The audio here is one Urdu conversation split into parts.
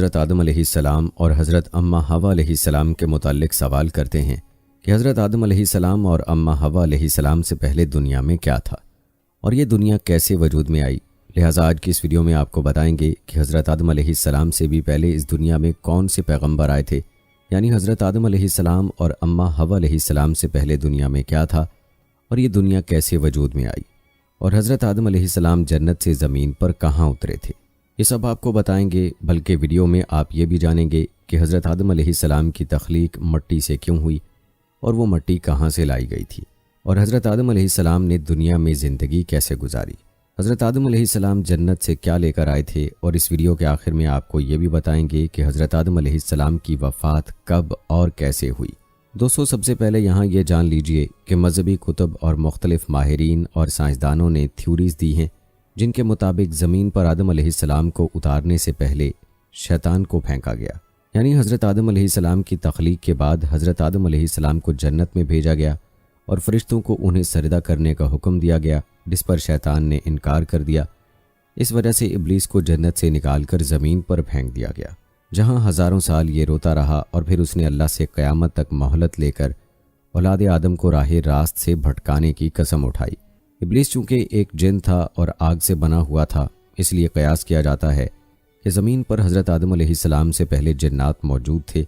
حضرت آدم علیہ السلام اور حضرت اماں حوا علیہ السلام کے متعلق سوال کرتے ہیں کہ حضرت آدم علیہ السلام اور اماں حوا علیہ السلام سے پہلے دنیا میں کیا تھا اور یہ دنیا کیسے وجود میں آئی۔ لہٰذا آج کی اس ویڈیو میں آپ کو بتائیں گے کہ حضرت آدم علیہ السلام سے بھی پہلے اس دنیا میں کون سے پیغمبر آئے تھے، یعنی حضرت آدم علیہ السلام اور اماں حوا علیہ السلام سے پہلے دنیا میں کیا تھا اور یہ دنیا کیسے وجود میں آئی، اور حضرت آدم علیہ السلام جنت سے زمین پر کہاں اترے تھے۔ یہ سب آپ کو بتائیں گے، بلکہ ویڈیو میں آپ یہ بھی جانیں گے کہ حضرت آدم علیہ السلام کی تخلیق مٹی سے کیوں ہوئی اور وہ مٹی کہاں سے لائی گئی تھی، اور حضرت آدم علیہ السلام نے دنیا میں زندگی کیسے گزاری۔ حضرت آدم علیہ السلام جنت سے کیا لے کر آئے تھے، اور اس ویڈیو کے آخر میں آپ کو یہ بھی بتائیں گے کہ حضرت آدم علیہ السلام کی وفات کب اور کیسے ہوئی۔ دوستو، سب سے پہلے یہاں یہ جان لیجئے کہ مذہبی کتب اور مختلف ماہرین اور سائنسدانوں نے تھیوریز دی ہیں جن کے مطابق زمین پر آدم علیہ السلام کو اتارنے سے پہلے شیطان کو پھینکا گیا، یعنی حضرت آدم علیہ السلام کی تخلیق کے بعد حضرت آدم علیہ السلام کو جنت میں بھیجا گیا اور فرشتوں کو انہیں سجدہ کرنے کا حکم دیا گیا، جس پر شیطان نے انکار کر دیا۔ اس وجہ سے ابلیس کو جنت سے نکال کر زمین پر پھینک دیا گیا، جہاں ہزاروں سال یہ روتا رہا، اور پھر اس نے اللہ سے قیامت تک مہلت لے کر اولاد آدم کو راہ راست سے بھٹکانے کی قسم اٹھائی۔ ابلیس چونکہ ایک جن تھا اور آگ سے بنا ہوا تھا، اس لیے قیاس کیا جاتا ہے کہ زمین پر حضرت آدم علیہ السلام سے پہلے جنات موجود تھے۔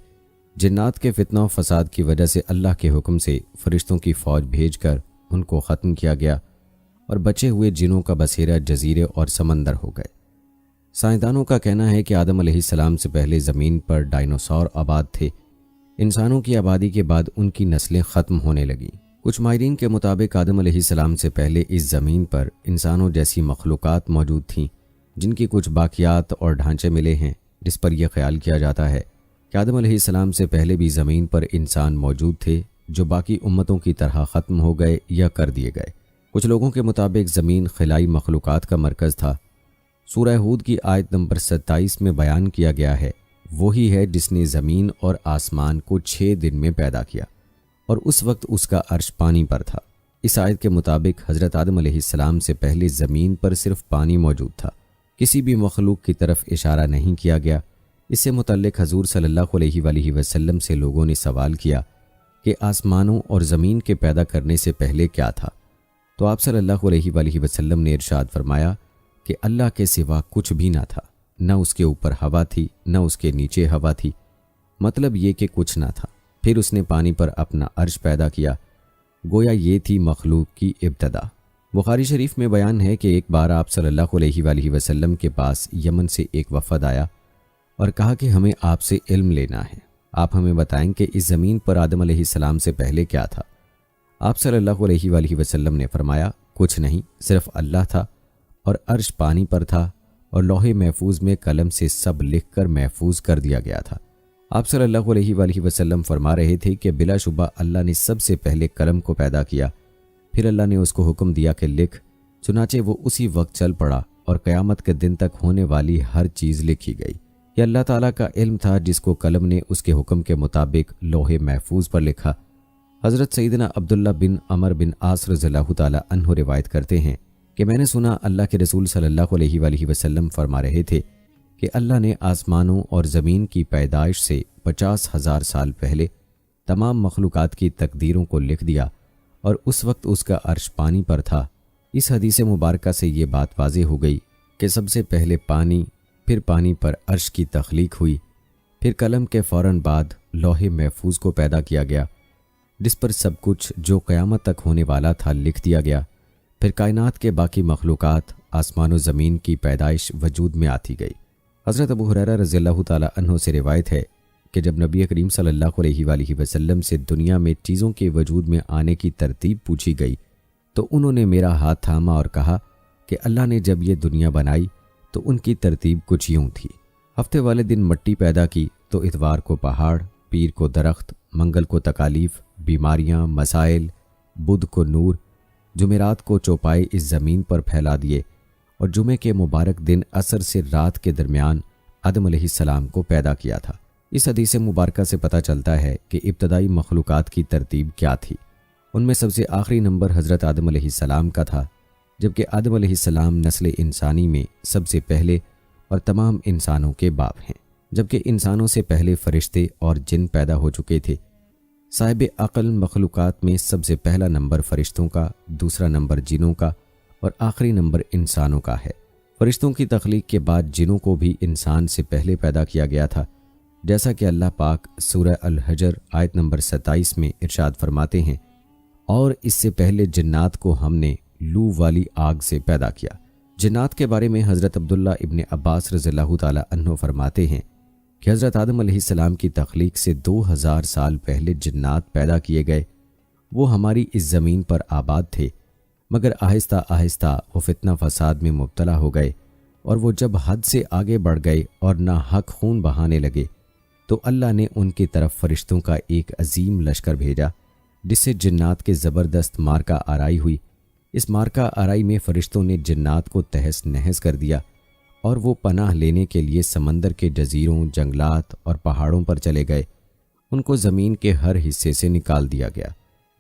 جنات کے فتنہ و فساد کی وجہ سے اللہ کے حکم سے فرشتوں کی فوج بھیج کر ان کو ختم کیا گیا، اور بچے ہوئے جنوں کا بسیرا جزیرے اور سمندر ہو گئے۔ سائنسدانوں کا کہنا ہے کہ آدم علیہ السلام سے پہلے زمین پر ڈائنوسور آباد تھے۔ انسانوں کی آبادی کے بعد ان کی نسلیں ختم ہونے لگیں۔ کچھ ماہرین کے مطابق آدم علیہ السلام سے پہلے اس زمین پر انسانوں جیسی مخلوقات موجود تھیں جن کی کچھ باقیات اور ڈھانچے ملے ہیں، جس پر یہ خیال کیا جاتا ہے کہ آدم علیہ السلام سے پہلے بھی زمین پر انسان موجود تھے جو باقی امتوں کی طرح ختم ہو گئے یا کر دیے گئے۔ کچھ لوگوں کے مطابق زمین خلائی مخلوقات کا مرکز تھا۔ سورہ ہود کی آیت نمبر 27 میں بیان کیا گیا ہے، وہی ہے جس نے زمین اور آسمان کو 6 دن میں پیدا کیا، اور اس وقت اس کا عرش پانی پر تھا۔ اس آیت کے مطابق حضرت آدم علیہ السلام سے پہلے زمین پر صرف پانی موجود تھا، کسی بھی مخلوق کی طرف اشارہ نہیں کیا گیا۔ اس سے متعلق حضور صلی اللہ علیہ وآلہ وسلم سے لوگوں نے سوال کیا کہ آسمانوں اور زمین کے پیدا کرنے سے پہلے کیا تھا، تو آپ صلی اللہ علیہ وآلہ وسلم نے ارشاد فرمایا کہ اللہ کے سوا کچھ بھی نہ تھا، نہ اس کے اوپر ہوا تھی نہ اس کے نیچے ہوا تھی، مطلب یہ کہ کچھ نہ تھا۔ پھر اس نے پانی پر اپنا عرش پیدا کیا، گویا یہ تھی مخلوق کی ابتدا۔ بخاری شریف میں بیان ہے کہ ایک بار آپ صلی اللہ علیہ وآلہ وسلم کے پاس یمن سے ایک وفد آیا اور کہا کہ ہمیں آپ سے علم لینا ہے، آپ ہمیں بتائیں کہ اس زمین پر آدم علیہ السلام سے پہلے کیا تھا۔ آپ صلی اللہ علیہ وآلہ وسلم نے فرمایا، کچھ نہیں، صرف اللہ تھا، اور عرش پانی پر تھا، اور لوح محفوظ میں قلم سے سب لکھ کر محفوظ کر دیا گیا تھا۔ آپ صلی اللہ علیہ وآلہ وسلم فرما رہے تھے کہ بلا شبہ اللہ نے سب سے پہلے قلم کو پیدا کیا، پھر اللہ نے اس کو حکم دیا کہ لکھ، چنانچہ وہ اسی وقت چل پڑا، اور قیامت کے دن تک ہونے والی ہر چیز لکھی گئی۔ یہ اللہ تعالیٰ کا علم تھا جس کو قلم نے اس کے حکم کے مطابق لوح محفوظ پر لکھا۔ حضرت سیدنا عبداللہ بن عمر بن عاص رضی اللہ تعالیٰ عنہ روایت کرتے ہیں کہ میں نے سنا اللہ کے رسول صلی اللہ علیہ وآلہ وسلم فرما رہے تھے کہ اللہ نے آسمانوں اور زمین کی پیدائش سے 50,000 سال پہلے تمام مخلوقات کی تقدیروں کو لکھ دیا، اور اس وقت اس کا عرش پانی پر تھا۔ اس حدیث مبارکہ سے یہ بات واضح ہو گئی کہ سب سے پہلے پانی، پھر پانی پر عرش کی تخلیق ہوئی، پھر قلم کے فوراً بعد لوح محفوظ کو پیدا کیا گیا، جس پر سب کچھ جو قیامت تک ہونے والا تھا لکھ دیا گیا، پھر کائنات کے باقی مخلوقات، آسمان و زمین کی پیدائش وجود میں آتی گئی۔ حضرت ابو ہریرہ رضی اللہ تعالیٰ عنہ سے روایت ہے کہ جب نبی کریم صلی اللہ علیہ وآلہ وسلم سے دنیا میں چیزوں کے وجود میں آنے کی ترتیب پوچھی گئی تو انہوں نے میرا ہاتھ تھاما اور کہا کہ اللہ نے جب یہ دنیا بنائی تو ان کی ترتیب کچھ یوں تھی، ہفتے والے دن مٹی پیدا کی تو اتوار کو پہاڑ، پیر کو درخت، منگل کو تکالیف، بیماریاں، مسائل، بدھ کو نور، جمعرات کو چوپائے اس زمین پر پھیلا دیے، اور جمعے کے مبارک دن عصر سے رات کے درمیان آدم علیہ السلام کو پیدا کیا تھا۔ اس حدیث مبارکہ سے پتہ چلتا ہے کہ ابتدائی مخلوقات کی ترتیب کیا تھی۔ ان میں سب سے آخری نمبر حضرت آدم علیہ السلام کا تھا، جبکہ آدم علیہ السلام نسل انسانی میں سب سے پہلے اور تمام انسانوں کے باپ ہیں۔ جبکہ انسانوں سے پہلے فرشتے اور جن پیدا ہو چکے تھے۔ صاحب عقل مخلوقات میں سب سے پہلا نمبر فرشتوں کا، دوسرا نمبر جنوں کا اور آخری نمبر انسانوں کا ہے۔ فرشتوں کی تخلیق کے بعد جنوں کو بھی انسان سے پہلے پیدا کیا گیا تھا، جیسا کہ اللہ پاک سورہ الحجر آیت نمبر 27 میں ارشاد فرماتے ہیں، اور اس سے پہلے جنات کو ہم نے لو والی آگ سے پیدا کیا۔ جنات کے بارے میں حضرت عبداللہ ابن عباس رضی اللہ تعالی عنہ فرماتے ہیں کہ حضرت آدم علیہ السلام کی تخلیق سے 2000 سال پہلے جنات پیدا کیے گئے۔ وہ ہماری اس زمین پر آباد تھے، مگر آہستہ آہستہ وہ فتنہ فساد میں مبتلا ہو گئے، اور وہ جب حد سے آگے بڑھ گئے اور ناحق خون بہانے لگے تو اللہ نے ان کی طرف فرشتوں کا ایک عظیم لشکر بھیجا، جس سے جنات کے زبردست مارکہ آرائی ہوئی۔ اس مارکہ آرائی میں فرشتوں نے جنات کو تہس نہس کر دیا، اور وہ پناہ لینے کے لیے سمندر کے جزیروں، جنگلات اور پہاڑوں پر چلے گئے۔ ان کو زمین کے ہر حصے سے نکال دیا گیا،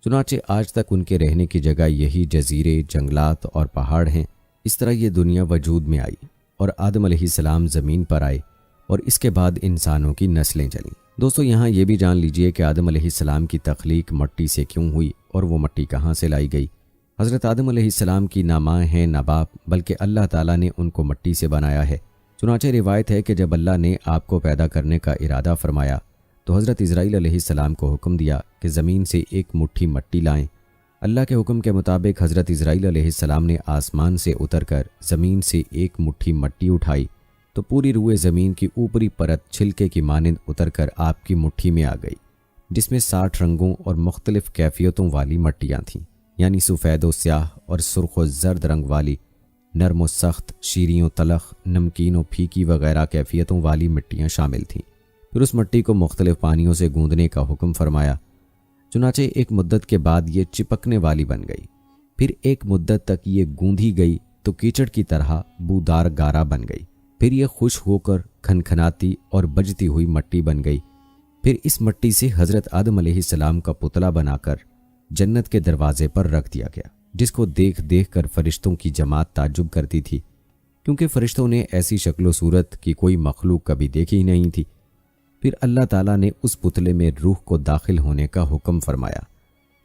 چنانچہ آج تک ان کے رہنے کی جگہ یہی جزیرے، جنگلات اور پہاڑ ہیں۔ اس طرح یہ دنیا وجود میں آئی اور آدم علیہ السلام زمین پر آئے، اور اس کے بعد انسانوں کی نسلیں چلیں۔ دوستو، یہاں یہ بھی جان لیجئے کہ آدم علیہ السلام کی تخلیق مٹی سے کیوں ہوئی اور وہ مٹی کہاں سے لائی گئی۔ حضرت آدم علیہ السلام کی نہ ماں ہیں نہ باپ، بلکہ اللہ تعالیٰ نے ان کو مٹی سے بنایا ہے۔ چنانچہ روایت ہے کہ جب اللہ نے آپ کو پیدا کرنے کا ارادہ فرمایا تو حضرت اسرائیل علیہ السلام کو حکم دیا کہ زمین سے ایک مٹھی مٹی لائیں۔ اللہ کے حکم کے مطابق حضرت اسرائیل علیہ السلام نے آسمان سے اتر کر زمین سے ایک مٹھی مٹی اٹھائی تو پوری روئے زمین کی اوپری پرت چھلکے کی مانند اتر کر آپ کی مٹھی میں آ گئی، جس میں 60 رنگوں اور مختلف کیفیتوں والی مٹیاں تھیں، یعنی سفید و سیاہ اور سرخ و زرد رنگ والی، نرم و سخت، شیریں و تلخ، نمکین و پھیکی وغیرہ کیفیتوں والی مٹیاں شامل تھیں۔ پھر اس مٹی کو مختلف پانیوں سے گوندنے کا حکم فرمایا، چنانچہ ایک مدت کے بعد یہ چپکنے والی بن گئی۔ پھر ایک مدت تک یہ گوندھی گئی تو کیچڑ کی طرح بودار گارا بن گئی۔ پھر یہ خشک ہو کر کھنکھناتی اور بجتی ہوئی مٹی بن گئی۔ پھر اس مٹی سے حضرت آدم علیہ السلام کا پتلا بنا کر جنت کے دروازے پر رکھ دیا گیا، جس کو دیکھ دیکھ کر فرشتوں کی جماعت تعجب کرتی تھی، کیونکہ فرشتوں نے ایسی شکل و صورت کی کوئی مخلوق کبھی دیکھی ہی نہیں تھی۔ پھر اللہ تعالیٰ نے اس پتلے میں روح کو داخل ہونے کا حکم فرمایا،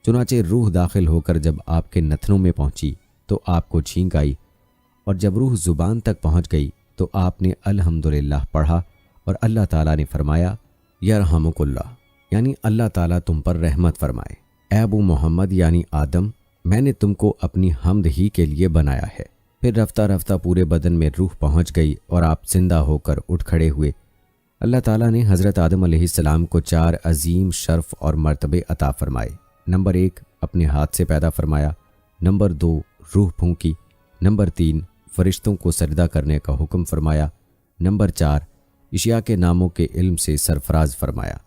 چنانچہ روح داخل ہو کر جب آپ کے نتنوں میں پہنچی تو آپ کو چھینک آئی، اور جب روح زبان تک پہنچ گئی تو آپ نے الحمدللہ پڑھا، اور اللہ تعالیٰ نے فرمایا یرحمک اللہ، یعنی اللہ تعالیٰ تم پر رحمت فرمائے۔ اے ابو محمد یعنی آدم، میں نے تم کو اپنی حمد ہی کے لیے بنایا ہے۔ پھر رفتہ رفتہ پورے بدن میں روح پہنچ گئی اور آپ زندہ ہو کر اٹھ کھڑے ہوئے۔ اللہ تعالیٰ نے حضرت آدم علیہ السلام کو 4 عظیم شرف اور مرتبے عطا فرمائے۔ نمبر 1 اپنے ہاتھ سے پیدا فرمایا، نمبر 2 روح پھونکی، نمبر 3 فرشتوں کو سجدہ کرنے کا حکم فرمایا، نمبر 4 اشیاء کے ناموں کے علم سے سرفراز فرمایا۔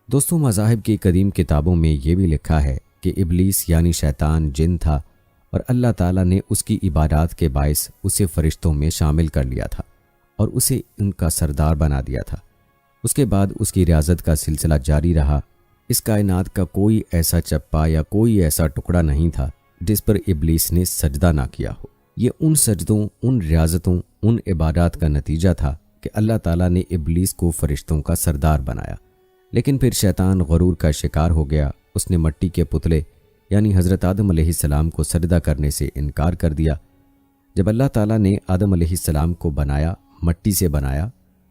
دوستوں، مذاہب کی قدیم کتابوں میں یہ بھی لکھا ہے کہ ابلیس یعنی شیطان جن تھا، اور اللہ تعالیٰ نے اس کی عبادات کے باعث اسے فرشتوں میں شامل کر لیا تھا اور اسے ان کا سردار بنا دیا تھا۔ اس کے بعد اس کی ریاضت کا سلسلہ جاری رہا۔ اس کائنات کا کوئی ایسا چپا یا کوئی ایسا ٹکڑا نہیں تھا جس پر ابلیس نے سجدہ نہ کیا ہو۔ یہ ان سجدوں، ان ریاضتوں، ان عبادات کا نتیجہ تھا کہ اللہ تعالیٰ نے ابلیس کو فرشتوں کا سردار بنایا۔ لیکن پھر شیطان غرور کا شکار ہو گیا۔ اس نے مٹی کے پتلے یعنی حضرت آدم علیہ السلام کو سجدہ کرنے سے انکار کر دیا۔ جب اللہ تعالیٰ نے آدم علیہ السلام کو بنایا، مٹی سے بنایا،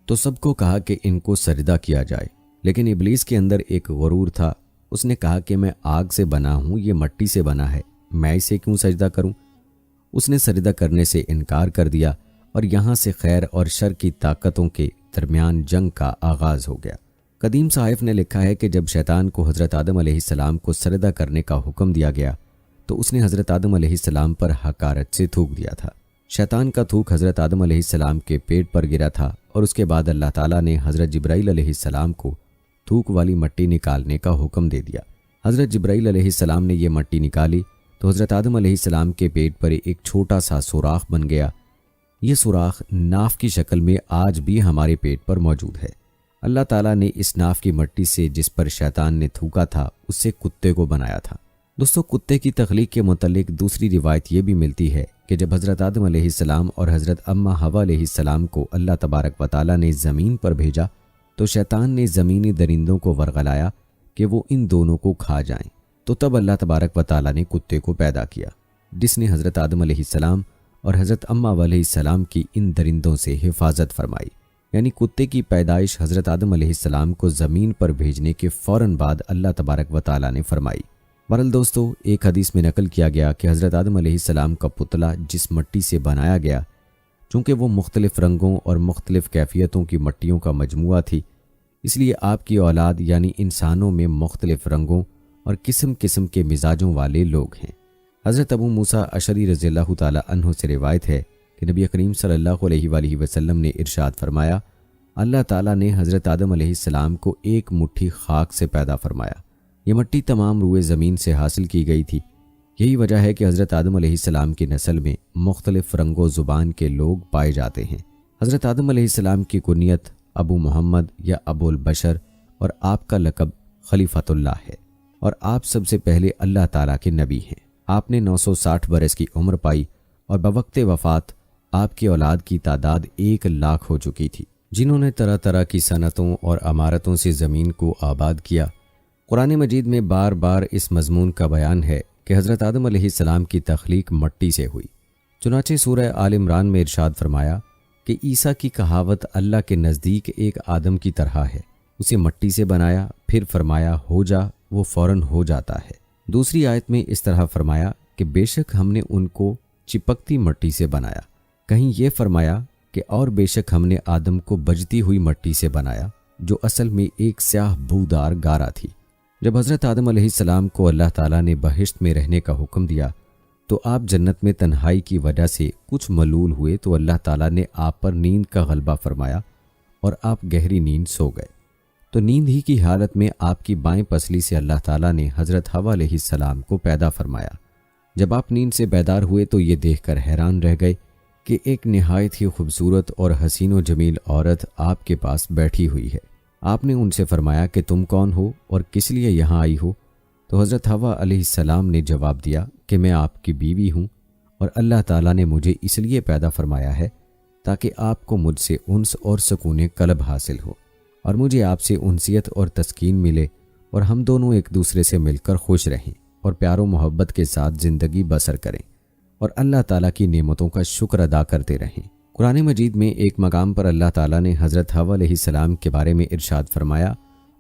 تو سب کو کہا کہ ان کو سجدہ کیا جائے، لیکن ابلیس کے اندر ایک غرور تھا۔ اس نے کہا کہ میں آگ سے بنا ہوں، یہ مٹی سے بنا ہے، میں اسے کیوں سجدہ کروں؟ اس نے سجدہ کرنے سے انکار کر دیا، اور یہاں سے خیر اور شر کی طاقتوں کے درمیان جنگ کا آغاز ہو گیا۔ قدیم صحائف نے لکھا ہے کہ جب شیطان کو حضرت آدم علیہ السلام کو سجدہ کرنے کا حکم دیا گیا تو اس نے حضرت آدم علیہ السلام پر حقارت سے تھوک دیا تھا۔ شیطان کا تھوک حضرت آدم علیہ السلام کے پیٹ پر گرا تھا، اور اس کے بعد اللہ تعالیٰ نے حضرت جبرائیل علیہ السلام کو تھوک والی مٹی نکالنے کا حکم دے دیا۔ حضرت جبرائیل علیہ السلام نے یہ مٹی نکالی تو حضرت آدم علیہ السلام کے پیٹ پر ایک چھوٹا سا سوراخ بن گیا۔ یہ سوراخ ناف کی شکل میں آج بھی ہمارے پیٹ پر موجود ہے۔ اللہ تعالیٰ نے اس ناف کی مٹی سے جس پر شیطان نے تھوکا تھا اس سے کتے کو بنایا تھا۔ دوستو، کتے کی تخلیق کے متعلق دوسری روایت یہ بھی ملتی ہے کہ جب حضرت آدم علیہ السلام اور حضرت اماں حوا علیہ السلام کو اللہ تبارک و تعالیٰ نے زمین پر بھیجا تو شیطان نے زمینی درندوں کو ورغلایا کہ وہ ان دونوں کو کھا جائیں، تو تب اللہ تبارک و تعالیٰ نے کتے کو پیدا کیا، جس نے حضرت آدم علیہ السلام اور حضرت حوا علیہ السلام کی ان درندوں سے حفاظت فرمائی۔ یعنی کتے کی پیدائش حضرت آدم علیہ السلام کو زمین پر بھیجنے کے فوراً بعد اللہ تبارک و تعالیٰ نے فرمائی۔ بہرحال دوستو، ایک حدیث میں نقل کیا گیا کہ حضرت آدم علیہ السلام کا پتلا جس مٹی سے بنایا گیا، چونکہ وہ مختلف رنگوں اور مختلف کیفیتوں کی مٹیوں کا مجموعہ تھی، اس لیے آپ کی اولاد یعنی انسانوں میں مختلف رنگوں اور قسم قسم کے مزاجوں والے لوگ ہیں۔ حضرت ابو موسیٰ اشعری رضی اللہ تعالیٰ عنہ سے روایت ہے کہ نبی کریم صلی اللہ علیہ وآلہ وسلم نے ارشاد فرمایا، اللہ تعالیٰ نے حضرت آدم علیہ السلام کو ایک مٹھی خاک سے پیدا فرمایا۔ یہ مٹی تمام روئے زمین سے حاصل کی گئی تھی۔ یہی وجہ ہے کہ حضرت آدم علیہ السلام کی نسل میں مختلف رنگ و زبان کے لوگ پائے جاتے ہیں۔ حضرت آدم علیہ السلام کی کنیت ابو محمد یا ابو البشر اور آپ کا لقب خلیفۃ اللہ ہے، اور آپ سب سے پہلے اللہ تعالیٰ کے نبی ہیں۔ آپ نے 960 برس کی عمر پائی اور بوقت وفات آپ کی اولاد کی تعداد 1,00,000 ہو چکی تھی، جنہوں نے طرح طرح کی صنعتوں اور عمارتوں سے زمین کو آباد کیا۔ قرآن مجید میں بار بار اس مضمون کا بیان ہے کہ حضرت آدم علیہ السلام کی تخلیق مٹی سے ہوئی۔ چنانچہ سورہ آل عمران میں ارشاد فرمایا کہ عیسیٰ کی کہاوت اللہ کے نزدیک ایک آدم کی طرح ہے، اسے مٹی سے بنایا، پھر فرمایا ہو جا، وہ فوراً ہو جاتا ہے۔ دوسری آیت میں اس طرح فرمایا کہ بے شک ہم نے ان کو چپکتی مٹی سے بنایا، کہیں یہ فرمایا کہ اور بے شک ہم نے آدم کو بجتی ہوئی مٹی سے بنایا، جو اصل میں ایک سیاہ بودار گارا تھی۔ جب حضرت آدم علیہ السلام کو اللہ تعالیٰ نے بہشت میں رہنے کا حکم دیا تو آپ جنت میں تنہائی کی وجہ سے کچھ ملول ہوئے، تو اللہ تعالیٰ نے آپ پر نیند کا غلبہ فرمایا اور آپ گہری نیند سو گئے۔ تو نیند ہی کی حالت میں آپ کی بائیں پسلی سے اللہ تعالیٰ نے حضرت حوا علیہ السلام کو پیدا فرمایا۔ جب آپ نیند سے بیدار ہوئے تو یہ دیکھ کر حیران رہ گئے کہ ایک نہایت ہی خوبصورت اور حسین و جمیل عورت آپ کے پاس بیٹھی ہوئی ہے۔ آپ نے ان سے فرمایا کہ تم کون ہو اور کس لیے یہاں آئی ہو؟ تو حضرت حوا علیہ السلام نے جواب دیا کہ میں آپ کی بیوی ہوں، اور اللہ تعالیٰ نے مجھے اس لیے پیدا فرمایا ہے تاکہ آپ کو مجھ سے انس اور سکون قلب حاصل ہو، اور مجھے آپ سے انسیت اور تسکین ملے، اور ہم دونوں ایک دوسرے سے مل کر خوش رہیں اور پیار و محبت کے ساتھ زندگی بسر کریں، اور اللہ تعالیٰ کی نعمتوں کا شکر ادا کرتے رہیں۔ قرآن مجید میں ایک مقام پر اللہ تعالیٰ نے حضرت حوا علیہ السلام کے بارے میں ارشاد فرمایا،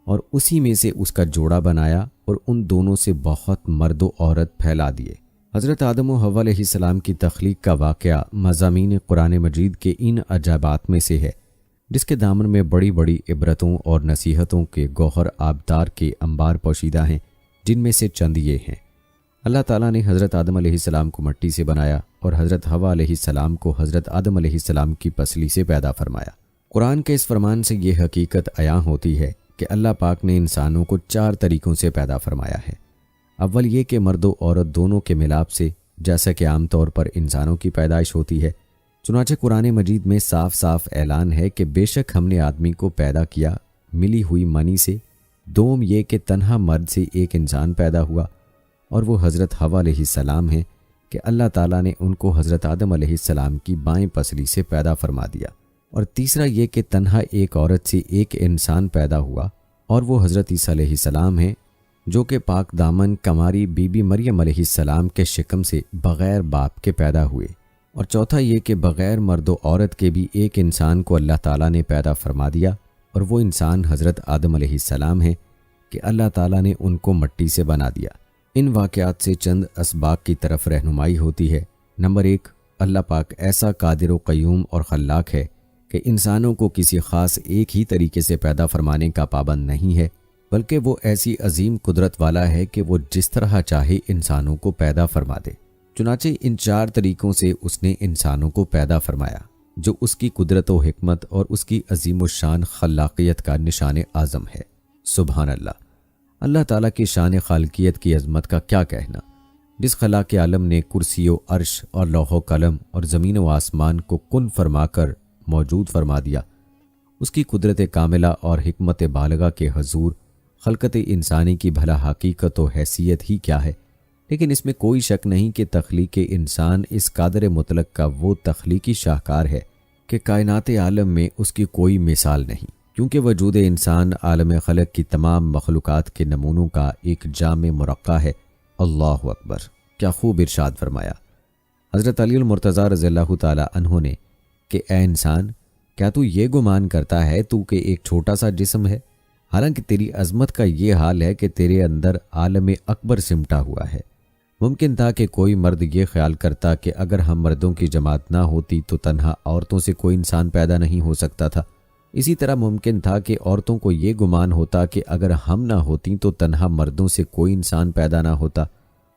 اور اسی میں سے اس کا جوڑا بنایا اور ان دونوں سے بہت مرد و عورت پھیلا دیے۔ حضرت آدم و حوا علیہ السلام کی تخلیق کا واقعہ مضامین قرآن مجید کے ان عجائبات میں سے ہے جس کے دامن میں بڑی بڑی عبرتوں اور نصیحتوں کے گوہر آبدار کے انبار پوشیدہ ہیں، جن میں سے چند یہ ہیں۔ اللہ تعالیٰ نے حضرت آدم علیہ السلام کو مٹی سے بنایا اور حضرت حوا علیہ السلام کو حضرت آدم علیہ السلام کی پسلی سے پیدا فرمایا۔ قرآن کے اس فرمان سے یہ حقیقت عیاں ہوتی ہے کہ اللہ پاک نے انسانوں کو 4 طریقوں سے پیدا فرمایا ہے۔ اول یہ کہ مرد و عورت دونوں کے ملاپ سے، جیسا کہ عام طور پر انسانوں کی پیدائش ہوتی ہے، چنانچہ قرآن مجید میں صاف صاف اعلان ہے کہ بے شک ہم نے آدمی کو پیدا کیا ملی ہوئی منی سے۔ دوم یہ کہ تنہا مرد سے ایک انسان پیدا ہوا، اور وہ حضرت حوا علیہ السلام ہیں کہ اللہ تعالیٰ نے ان کو حضرت آدم علیہ السلام کی بائیں پسلی سے پیدا فرما دیا۔ اور تیسرا یہ کہ تنہا ایک عورت سے ایک انسان پیدا ہوا، اور وہ حضرت عیسیٰ علیہ السلام ہیں جو کہ پاک دامن کماری بی بی مریم علیہ السلام کے شکم سے بغیر باپ کے پیدا ہوئے۔ اور چوتھا یہ کہ بغیر مرد و عورت کے بھی ایک انسان کو اللہ تعالیٰ نے پیدا فرما دیا، اور وہ انسان حضرت آدم علیہ السلام ہیں کہ اللہ تعالیٰ نے ان کو مٹی سے بنا دیا۔ ان واقعات سے چند اسباق کی طرف رہنمائی ہوتی ہے۔ نمبر 1، اللہ پاک ایسا قادر و قیوم اور خلاق ہے کہ انسانوں کو کسی خاص ایک ہی طریقے سے پیدا فرمانے کا پابند نہیں ہے، بلکہ وہ ایسی عظیم قدرت والا ہے کہ وہ جس طرح چاہے انسانوں کو پیدا فرما دے۔ چنانچہ ان 4 طریقوں سے اس نے انسانوں کو پیدا فرمایا، جو اس کی قدرت و حکمت اور اس کی عظیم الشان خلاقیت کا نشان اعظم ہے۔ سبحان اللہ! اللہ تعالیٰ کی شان خالقیت کی عظمت کا کیا کہنا، جس خلاق عالم نے کرسی و عرش اور لوح و قلم اور زمین و آسمان کو کن فرما کر موجود فرما دیا۔ اس کی قدرت کاملہ اور حکمت بالغہ کے حضور خلقت انسانی کی بھلا حقیقت و حیثیت ہی کیا ہے، لیکن اس میں کوئی شک نہیں کہ تخلیق انسان اس قادر مطلق کا وہ تخلیقی شاہکار ہے کہ کائنات عالم میں اس کی کوئی مثال نہیں۔ کیونکہ وجود انسان عالم خلق کی تمام مخلوقات کے نمونوں کا ایک جامع مرقع ہے۔ اللہ اکبر! کیا خوب ارشاد فرمایا حضرت علی المرتضیٰ رضی اللہ تعالی عنہ نے کہ اے انسان، کیا تو یہ گمان کرتا ہے تو کہ ایک چھوٹا سا جسم ہے، حالانکہ تیری عظمت کا یہ حال ہے کہ تیرے اندر عالم اکبر سمٹا ہوا ہے۔ ممکن تھا کہ کوئی مرد یہ خیال کرتا کہ اگر ہم مردوں کی جماعت نہ ہوتی تو تنہا عورتوں سے کوئی انسان پیدا نہیں ہو سکتا تھا۔ اسی طرح ممکن تھا کہ عورتوں کو یہ گمان ہوتا کہ اگر ہم نہ ہوتیں تو تنہا مردوں سے کوئی انسان پیدا نہ ہوتا۔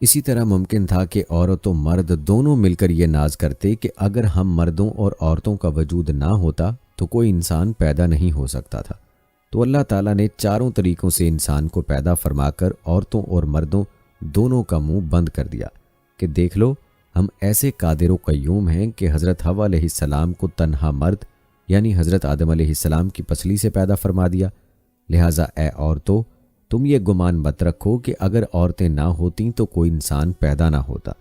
اسی طرح ممکن تھا کہ عورت و مرد دونوں مل کر یہ ناز کرتے کہ اگر ہم مردوں اور عورتوں کا وجود نہ ہوتا تو کوئی انسان پیدا نہیں ہو سکتا تھا۔ تو اللہ تعالیٰ نے چاروں طریقوں سے انسان کو پیدا فرما کر عورتوں اور مردوں دونوں کا منہ بند کر دیا کہ دیکھ لو، ہم ایسے قادر و قیوم ہیں کہ حضرت حوا علیہ السلام کو تنہا مرد یعنی حضرت آدم علیہ السلام کی پسلی سے پیدا فرما دیا۔ لہٰذا اے عورتوں، تم یہ گمان مت رکھو کہ اگر عورتیں نہ ہوتیں تو کوئی انسان پیدا نہ ہوتا۔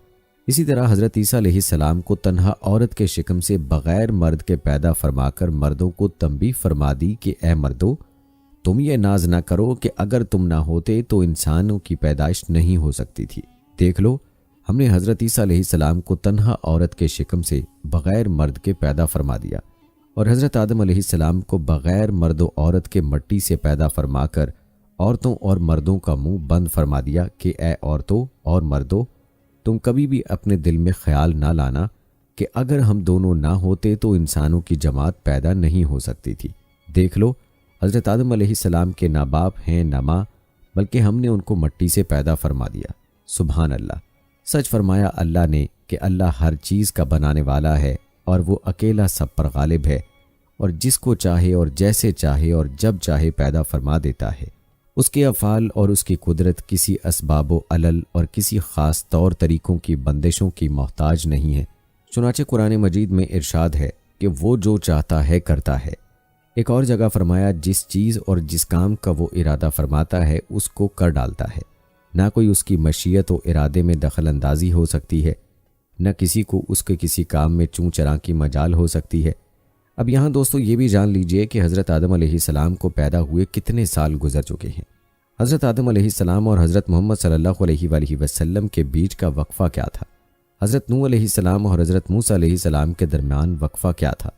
اسی طرح حضرت عیسیٰ علیہ السلام کو تنہا عورت کے شکم سے بغیر مرد کے پیدا فرما کر مردوں کو تنبیہ فرما دی کہ اے مردو، تم یہ ناز نہ کرو کہ اگر تم نہ ہوتے تو انسانوں کی پیدائش نہیں ہو سکتی تھی۔ دیکھ لو، ہم نے حضرت عیسیٰ علیہ السلام کو تنہا عورت کے شکم سے بغیر مرد کے پیدا فرما دیا، اور حضرت آدم علیہ السلام کو بغیر مرد و عورت کے مٹی سے پیدا فرما کر عورتوں اور مردوں کا منہ بند فرما دیا کہ اے عورتوں اور مردوں، تم کبھی بھی اپنے دل میں خیال نہ لانا کہ اگر ہم دونوں نہ ہوتے تو انسانوں کی جماعت پیدا نہیں ہو سکتی تھی۔ دیکھ لو، حضرت آدم علیہ السلام کے نہ باپ ہیں نہ ماں، بلکہ ہم نے ان کو مٹی سے پیدا فرما دیا۔ سبحان اللہ! سچ فرمایا اللہ نے کہ اللہ ہر چیز کا بنانے والا ہے اور وہ اکیلا سب پر غالب ہے، اور جس کو چاہے اور جیسے چاہے اور جب چاہے پیدا فرما دیتا ہے۔ اس کے افعال اور اس کی قدرت کسی اسباب و علل اور کسی خاص طور طریقوں کی بندشوں کی محتاج نہیں ہے۔ چنانچہ قرآن مجید میں ارشاد ہے کہ وہ جو چاہتا ہے کرتا ہے۔ ایک اور جگہ فرمایا جس چیز اور جس کام کا وہ ارادہ فرماتا ہے اس کو کر ڈالتا ہے، نہ کوئی اس کی مشیت و ارادے میں دخل اندازی ہو سکتی ہے، نہ کسی کو اس کے کسی کام میں چوں چراں کی مجال ہو سکتی ہے۔ اب یہاں دوستو یہ بھی جان لیجئے کہ حضرت آدم علیہ السلام کو پیدا ہوئے کتنے سال گزر چکے ہیں۔ حضرت آدم علیہ السلام اور حضرت محمد صلی اللہ علیہ وآلہ وسلم کے بیچ کا وقفہ کیا تھا؟ حضرت نوح علیہ السلام اور حضرت موسیٰ علیہ السلام کے درمیان وقفہ کیا تھا؟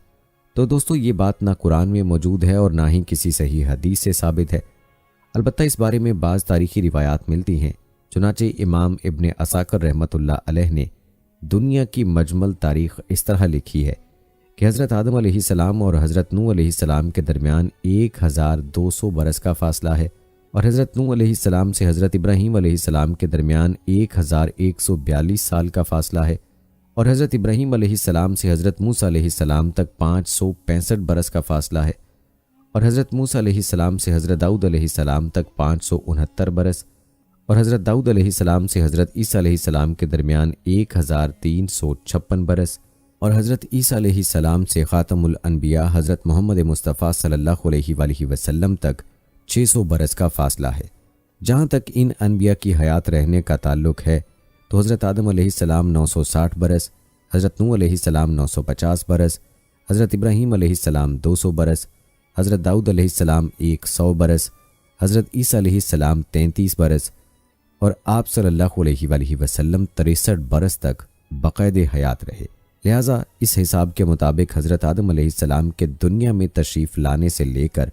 تو دوستو یہ بات نہ قرآن میں موجود ہے اور نہ ہی کسی صحیح حدیث سے ثابت ہے۔ البتہ اس بارے میں بعض تاریخی روایات ملتی ہیں۔ چنانچہ امام ابن عساکر رحمۃ اللہ علیہ نے دنیا کی مجمل تاریخ اس طرح لکھی ہے کہ حضرت آدم علیہ السلام اور حضرت نوح علیہ السلام کے درمیان 1200 برس کا فاصلہ ہے، اور حضرت نوح علیہ السلام سے حضرت ابراہیم علیہ السلام کے درمیان 1142 سال کا فاصلہ ہے، اور حضرت ابراہیم علیہ السلام سے حضرت موسیٰ علیہ السلام تک 565 برس کا فاصلہ ہے، اور حضرت موسیٰ علیہ السلام سے حضرت داؤد علیہ السلام تک 569 برس، اور حضرت داؤد علیہ السلام سے حضرت عیسیٰ علیہ السلام کے درمیان 1356 برس، اور حضرت عیسیٰ علیہ السلام سے خاتم الانبیاء حضرت محمد مصطفیٰ صلی اللہ علیہ وآلہ وسلم تک 600 برس کا فاصلہ ہے۔ جہاں تک ان انبیاء کی حیات رہنے کا تعلق ہے تو حضرت آدم علیہ السلام 960 برس، حضرت نوح علیہ السلام 950 برس، حضرت ابراہیم علیہ السلام 200 برس، حضرت داؤد علیہ السلام 100 برس، حضرت عیسیٰ علیہ السلام 33 برس، اور آپ صلی اللہ علیہ وآلہ وسلم 63 برس تک باقاعدہ حیات رہے۔ لہٰذا اس حساب کے مطابق حضرت آدم علیہ السلام کے دنیا میں تشریف لانے سے لے کر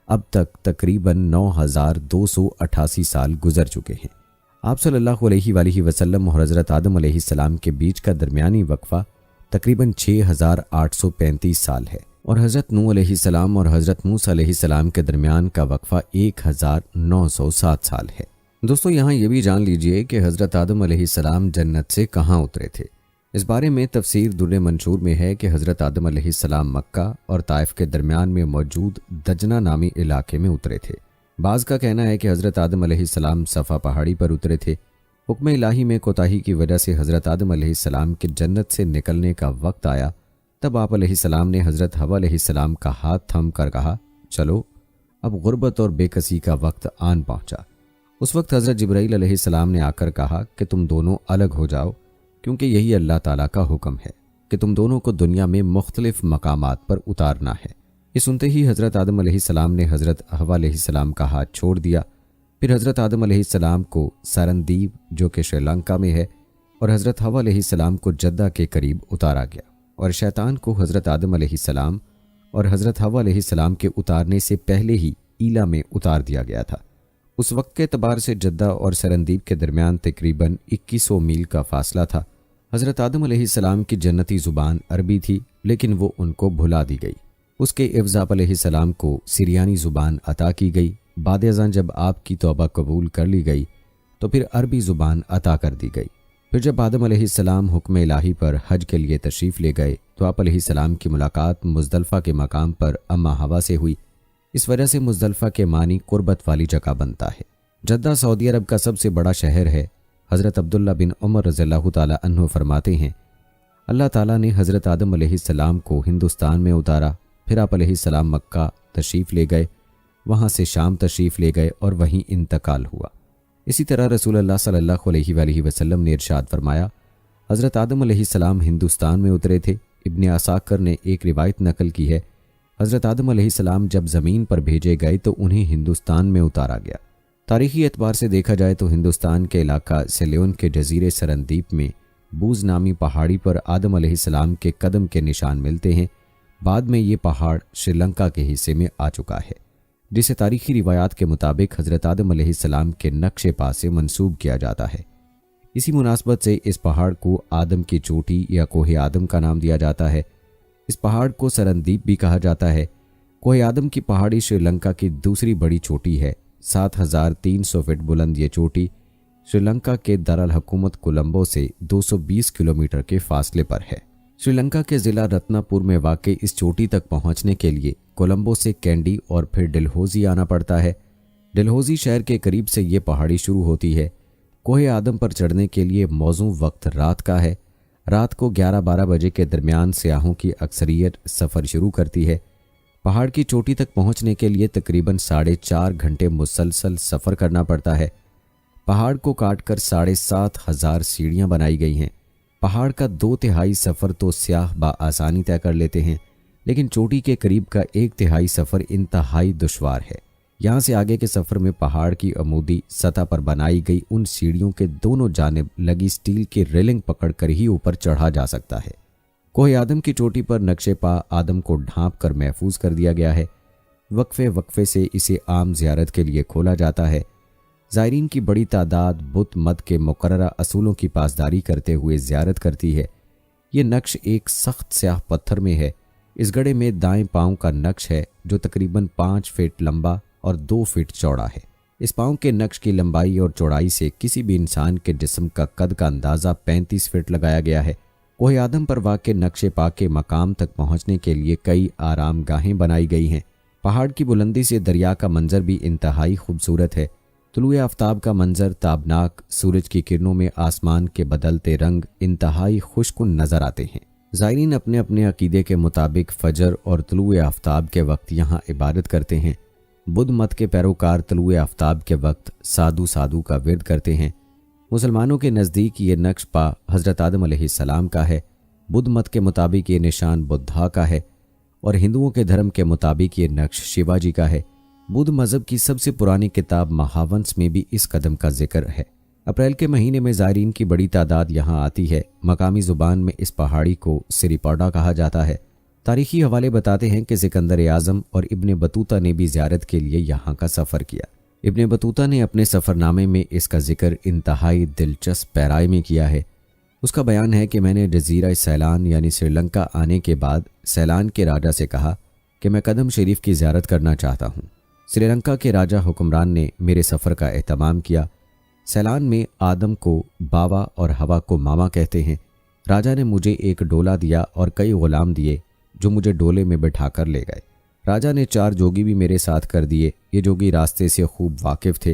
اب تک تقریباً 9288 سال گزر چکے ہیں۔ آپ صلی اللہ علیہ وآلہ وسلم اور حضرت آدم علیہ السلام کے بیچ کا درمیانی وقفہ تقریباً 6835 سال ہے، اور حضرت نوح علیہ السلام اور حضرت موسیٰ علیہ السلام کے درمیان کا وقفہ 1907 سال ہے۔ دوستو یہاں یہ بھی جان لیجئے کہ حضرت آدم علیہ السلام جنت سے کہاں اترے تھے۔ اس بارے میں تفسیر در منشور میں ہے کہ حضرت آدم علیہ السلام مکہ اور طائف کے درمیان میں موجود دجنہ نامی علاقے میں اترے تھے۔ بعض کا کہنا ہے کہ حضرت آدم علیہ السلام صفا پہاڑی پر اترے تھے۔ حکم الہی میں کوتاہی کی وجہ سے حضرت آدم علیہ السلام کے جنت سے نکلنے کا وقت آیا، تب آپ علیہ السلام نے حضرت حوا علیہ السلام کا ہاتھ تھم کر کہا، چلو اب غربت اور بے کسی کا وقت آن پہنچا۔ اس وقت حضرت جبرائیل علیہ السلام نے آ کر کہا کہ تم دونوں الگ ہو جاؤ، کیونکہ یہی اللہ تعالیٰ کا حکم ہے کہ تم دونوں کو دنیا میں مختلف مقامات پر اتارنا ہے۔ یہ سنتے ہی حضرت آدم علیہ السلام نے حضرت حوا علیہ السلام کا ہاتھ چھوڑ دیا۔ پھر حضرت آدم علیہ السلام کو سرندیپ جو کہ سری لنکا میں ہے اور حضرت حوا علیہ السلام کو جدہ کے قریب اتارا گیا، اور شیطان کو حضرت آدم علیہ السلام اور حضرت حوا علیہ السلام کے اتارنے سے پہلے ہی ایلا میں اتار دیا گیا تھا۔ اس وقت کے اعتبار سے جدہ اور سرندیپ کے درمیان تقریباً 2100 میل کا فاصلہ تھا۔ حضرت آدم علیہ السلام کی جنتی زبان عربی تھی، لیکن وہ ان کو بھلا دی گئی۔ اس کے عوض آپ علیہ السلام کو سریانی زبان عطا کی گئی۔ بعد ازاں جب آپ کی توبہ قبول کر لی گئی تو پھر عربی زبان عطا کر دی گئی۔ پھر جب آدم علیہ السلام حکم الہی پر حج کے لیے تشریف لے گئے تو آپ علیہ السلام کی ملاقات مزدلفہ کے مقام پر اماں حوا سے ہوئی۔ اس وجہ سے مزدلفہ کے معنی قربت والی جگہ بنتا ہے۔ جدہ سعودی عرب کا سب سے بڑا شہر ہے۔ حضرت عبداللہ بن عمر رضی اللہ تعالیٰ عنہ فرماتے ہیں، اللہ تعالیٰ نے حضرت آدم علیہ السلام کو ہندوستان میں اتارا، پھر آپ علیہ السلام مکہ تشریف لے گئے، وہاں سے شام تشریف لے گئے اور وہیں انتقال ہوا۔ اسی طرح رسول اللہ صلی اللہ علیہ وآلہ وسلم نے ارشاد فرمایا، حضرت آدم علیہ السلام ہندوستان میں اترے تھے۔ ابن عساکر نے ایک روایت نقل کی ہے، حضرت آدم علیہ السلام جب زمین پر بھیجے گئے تو انہیں ہندوستان میں اتارا گیا۔ تاریخی اعتبار سے دیکھا جائے تو ہندوستان کے علاقہ سیلون کے جزیرے سرندیپ میں بوز نامی پہاڑی پر آدم علیہ السلام کے قدم کے نشان ملتے ہیں۔ بعد میں یہ پہاڑ سری لنکا کے حصے میں آ چکا ہے، جسے تاریخی روایات کے مطابق حضرت آدم علیہ السلام کے نقش پا سے منسوب کیا جاتا ہے۔ اسی مناسبت سے اس پہاڑ کو آدم کی چوٹی یا کوہ آدم کا نام دیا جاتا ہے۔ اس پہاڑ کو سرندیپ بھی کہا جاتا ہے۔ کوہ آدم کی پہاڑی سری لنکا کی دوسری بڑی چوٹی ہے۔ 7300 فٹ بلند یہ چوٹی سری لنکا کے دارالحکومت کولمبو سے 220 کلومیٹر کے فاصلے پر ہے۔ سری لنکا کے ضلع رتنا پور میں واقع اس چوٹی تک پہنچنے کے لیے کولمبو سے کینڈی اور پھر ڈلہوزی آنا پڑتا ہے۔ ڈلہوزی شہر کے قریب سے یہ پہاڑی شروع ہوتی ہے۔ کوہ آدم پر چڑھنے کے لیے موزوں وقت رات کا ہے۔ رات کو 11-12 بجے کے درمیان سیاحوں کی اکثریت سفر شروع کرتی ہے۔ پہاڑ کی چوٹی تک پہنچنے کے لیے تقریباً 4.5 گھنٹے مسلسل سفر کرنا پڑتا ہے۔ پہاڑ کو کاٹ کر 7,500 سیڑھیاں بنائی گئی ہیں۔ پہاڑ کا 2/3 سفر تو سیاح بآسانی طے کر لیتے ہیں، لیکن چوٹی کے قریب کا 1/3 سفر انتہائی دشوار ہے۔ یہاں سے آگے کے سفر میں پہاڑ کی عمودی سطح پر بنائی گئی ان سیڑھیوں کے دونوں جانب لگی سٹیل کی ریلنگ پکڑ کر ہی اوپر چڑھا جا سکتا ہے۔ کوہ آدم کی چوٹی پر نقش پا آدم کو ڈھانپ کر محفوظ کر دیا گیا ہے۔ وقفے سے اسے عام زیارت کے لیے کھولا جاتا ہے۔ زائرین کی بڑی تعداد بت مت کے مقررہ اصولوں کی پاسداری کرتے ہوئے زیارت کرتی ہے۔ یہ نقش ایک سخت سیاہ پتھر میں ہے۔ اس گڑھے میں دائیں پاؤں کا نقش ہے جو تقریباً 5 فٹ لمبا اور 2 فٹ چوڑا ہے۔ اس پاؤں کے نقش کی لمبائی اور چوڑائی سے کسی بھی انسان کے جسم کا قد کا اندازہ 35 فٹ لگایا گیا ہے۔ کوہ آدم پر واقع نقش پا کے مقام تک پہنچنے کے لیے کئی آرام گاہیں بنائی گئی ہیں۔ پہاڑ کی بلندی سے دریا کا منظر بھی انتہائی خوبصورت ہے۔ طلوع آفتاب کا منظر تابناک، سورج کی کرنوں میں آسمان کے بدلتے رنگ انتہائی خوشکن نظر آتے ہیں۔ زائرین اپنے اپنے عقیدے کے مطابق فجر اور طلوع آفتاب کے وقت یہاں عبادت کرتے ہیں۔ بدھ مت کے پیروکار طلوع آفتاب کے وقت سادو کا ورد کرتے ہیں۔ مسلمانوں کے نزدیک یہ نقش پا حضرت آدم علیہ السلام کا ہے۔ بدھ مت کے مطابق یہ نشان بدھا کا ہے اور ہندوؤں کے دھرم کے مطابق یہ نقش شیوا جی کا ہے۔ بدھ مذہب کی سب سے پرانی کتاب مہاونس میں بھی اس قدم کا ذکر ہے۔ اپریل کے مہینے میں زائرین کی بڑی تعداد یہاں آتی ہے۔ مقامی زبان میں اس پہاڑی کو سریپاڈا کہا جاتا ہے۔ تاریخی حوالے بتاتے ہیں کہ سکندر اعظم اور ابن بطوطہ نے بھی زیارت کے لیے یہاں کا سفر کیا۔ ابن بطوطہ نے اپنے سفر نامے میں اس کا ذکر انتہائی دلچسپ پیرائے میں کیا ہے۔ اس کا بیان ہے کہ میں نے جزیرہ سیلان یعنی سری لنکا آنے کے بعد سیلان کے راجا سے کہا کہ میں قدم شریف کی زیارت کرنا چاہتا ہوں۔ سری لنکا کے راجا حکمران نے میرے سفر کا اہتمام کیا۔ سیلان میں آدم کو بابا اور ہوا کو ماما کہتے ہیں۔ راجا نے مجھے ایک ڈولا دیا اور کئی غلام دیے جو مجھے ڈولے میں بٹھا کر لے گئے۔ راجا نے 4 جوگی بھی میرے ساتھ کر دیے۔ یہ جوگی راستے سے خوب واقف تھے۔